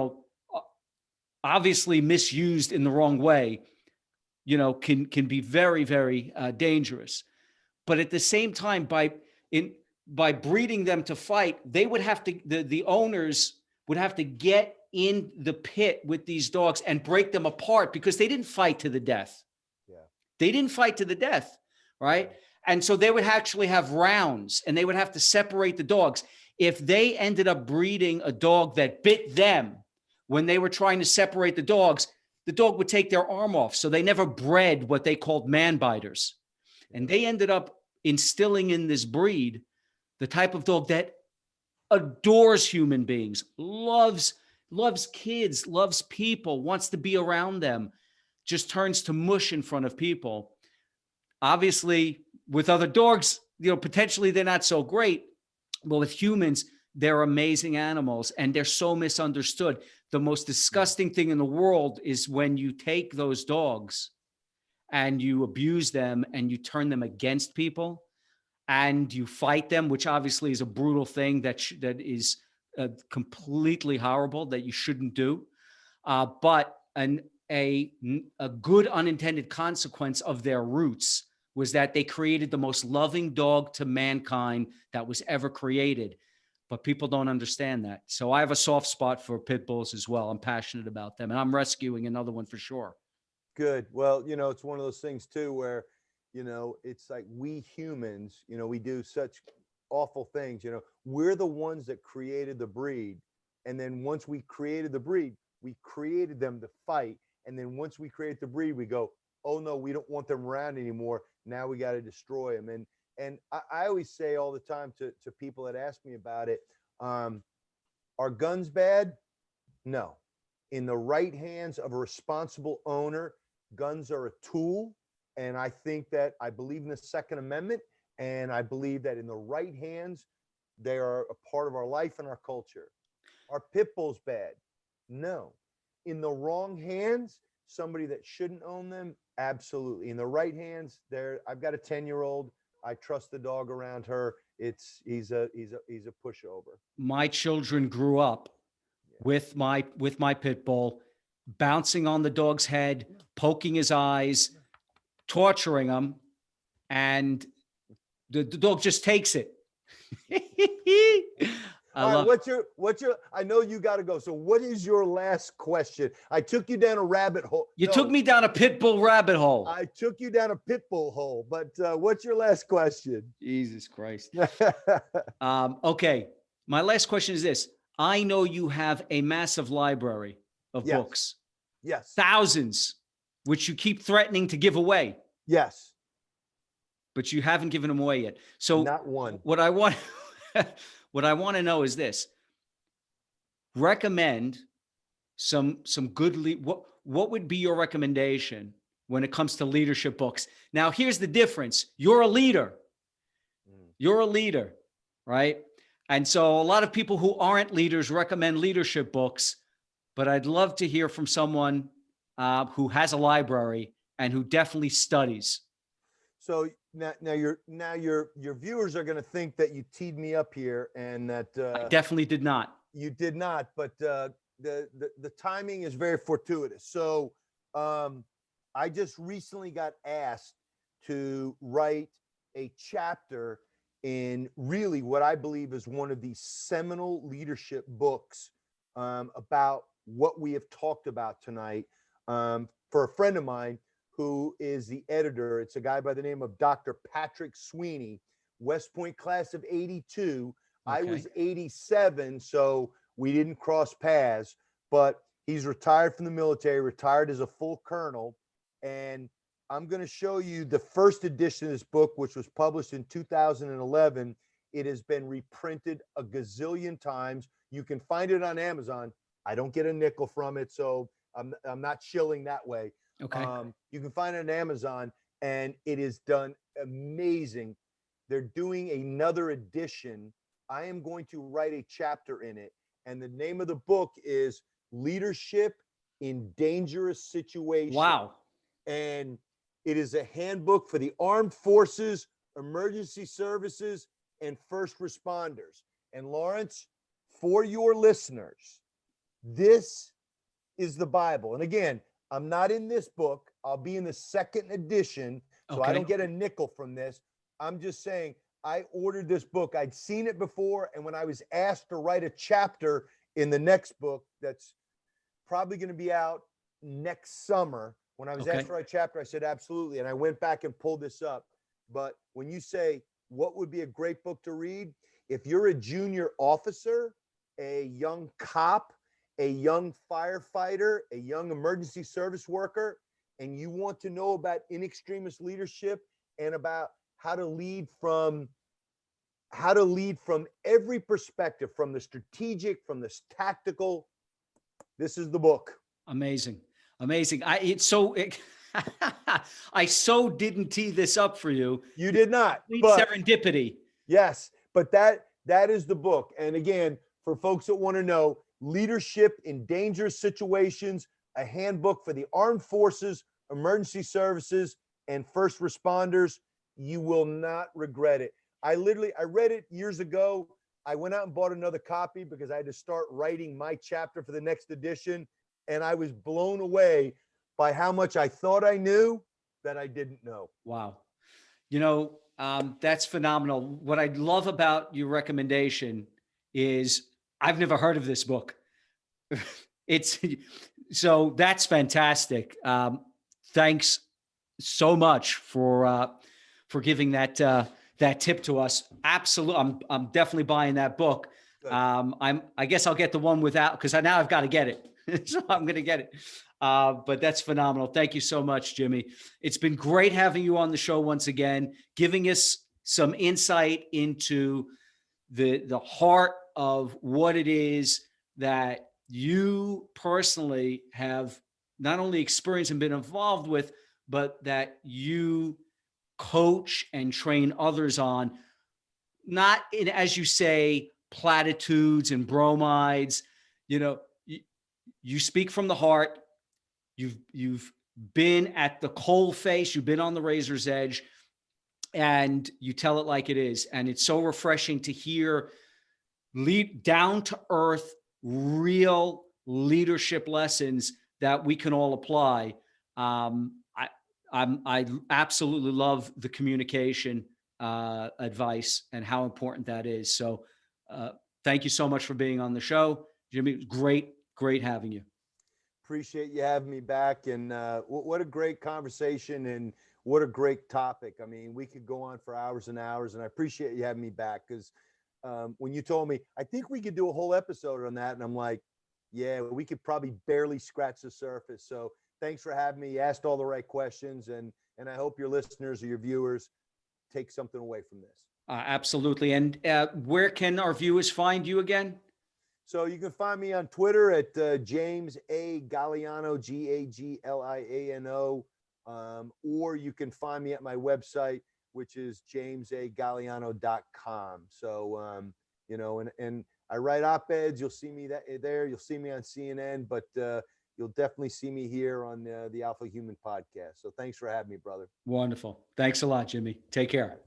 obviously misused in the wrong way, can be very, very dangerous. But at the same time, by breeding them to fight, they would have to, the owners would have to get in the pit with these dogs and break them apart because they didn't fight to the death. Yeah. They didn't fight to the death, right? And so they would actually have rounds, and they would have to separate the dogs. If they ended up breeding a dog that bit them when they were trying to separate the dog would take their arm off. So they never bred what they called man biters. And they ended up instilling in this breed the type of dog that adores human beings, loves kids, loves people, wants to be around them, just turns to mush in front of people. Obviously, with other dogs, potentially they're not so great. But with humans, they're amazing animals, and they're so misunderstood. The most disgusting thing in the world is when you take those dogs and you abuse them and you turn them against people and you fight them, which obviously is a brutal thing that is completely horrible, that you shouldn't do. But a good unintended consequence of their roots was that they created the most loving dog to mankind that was ever created. But people don't understand that. So I have a soft spot for pit bulls as well. I'm passionate about them, and I'm rescuing another one for sure. Good. Well, it's one of those things too, where, it's like we humans, we do such awful things. We're the ones that created the breed. And then once we created the breed, we created them to fight. And then once we create the breed, we go, oh no, we don't want them around anymore. Now we got to destroy them. And I always say all the time to people that ask me about it, are guns bad? No. In the right hands of a responsible owner, guns are a tool. And I believe in the Second Amendment. And I believe that in the right hands, they are a part of our life and our culture. Are pit bulls bad? No. In the wrong hands, somebody that shouldn't own them, absolutely. In the right hands, I've got a 10-year-old. I trust the dog around her. He's a pushover. My children grew up with my pit bull, bouncing on the dog's head, poking his eyes, torturing him, and the dog just takes it. All right, I know you got to go. So what is your last question? I took you down a rabbit hole. You took me down a pit bull rabbit hole. I took you down a pit bull hole, but what's your last question? Jesus Christ. Okay. My last question is this. I know you have a massive library of books. Yes. Thousands, which you keep threatening to give away. Yes. But you haven't given them away yet. So not one. What I want to know is this. Recommend some good what would be your recommendation when it comes to leadership books? Now, here's the difference. You're a leader. You're a leader, right? And so a lot of people who aren't leaders recommend leadership books, but I'd love to hear from someone who has a library and who definitely studies. So now your viewers are going to think that you teed me up here, and that I definitely did not. You did not, but the timing is very fortuitous. So I just recently got asked to write a chapter in really what I believe is one of the seminal leadership books about what we have talked about tonight, for a friend of mine who is the editor. It's a guy by the name of Dr. Patrick Sweeney, West Point class of 82. Okay. I was 87, so we didn't cross paths, but he's retired from the military, retired as a full colonel. And I'm going to show you the first edition of this book, which was published in 2011. It has been reprinted a gazillion times. You can find it on Amazon. I don't get a nickel from it, so I'm not shilling that way. Okay. You can find it on Amazon, and it is done amazing. They're doing another edition. I am going to write a chapter in it, and the name of the book is Leadership in Dangerous Situations. Wow. And it is a handbook for the armed forces, emergency services, and first responders. And Lawrence, for your listeners, this is the Bible. And again, I'm not in this book. I'll be in the second edition, so I don't get a nickel from this. I'm just saying, I ordered this book. I'd seen it before. And when I was asked to write a chapter in the next book, that's probably going to be out next summer. When I was Okay. asked to write a chapter, I said, absolutely. And I went back and pulled this up. But when you say, what would be a great book to read? If you're a junior officer, a young cop, a young firefighter, a young emergency service worker, and you want to know about in extremis leadership and about how to lead from every perspective, from the strategic, from the tactical, this is the book. Amazing. Amazing. I so didn't tee this up for you. You did not, But serendipity. Yes, but that is the book. And again, for folks that want to know, Leadership in Dangerous Situations, a handbook for the armed forces, emergency services, and first responders. You will not regret it. I read it years ago. I went out and bought another copy because I had to start writing my chapter for the next edition. And I was blown away by how much I thought I knew that I didn't know. Wow. That's phenomenal. What I love about your recommendation is I've never heard of this book. So that's fantastic. Thanks so much for giving that tip to us. Absolutely. I'm definitely buying that book. I guess I'll get the one without, because now I've got to get it. So I'm going to get it. But that's phenomenal. Thank you so much, Jimmy. It's been great having you on the show once again, giving us some insight into the heart of what it is that you personally have not only experienced and been involved with, but that you coach and train others on, not in, as you say, platitudes and bromides. You speak from the heart. You've been at the coal face. You've been on the razor's edge, and you tell it like it is. And it's so refreshing to hear down to earth, real leadership lessons that we can all apply. I absolutely love the communication advice and how important that is. So thank you so much for being on the show, Jimmy. It was great having you. Appreciate you having me back. And what a great conversation and what a great topic. I mean, we could go on for hours and hours, and I appreciate you having me back, because when you told me, I think we could do a whole episode on that. And I'm like, yeah, we could probably barely scratch the surface. So thanks for having me. You asked all the right questions, and I hope your listeners or your viewers take something away from this. Absolutely. And where can our viewers find you again? So you can find me on Twitter at James A. Gagliano, Gagliano, or you can find me at my website, which is jamesagalliano.com. So, and I write op-eds. You'll see me there. You'll see me on CNN, but you'll definitely see me here on the Alpha Human podcast. So thanks for having me, brother. Wonderful. Thanks a lot, Jimmy. Take care.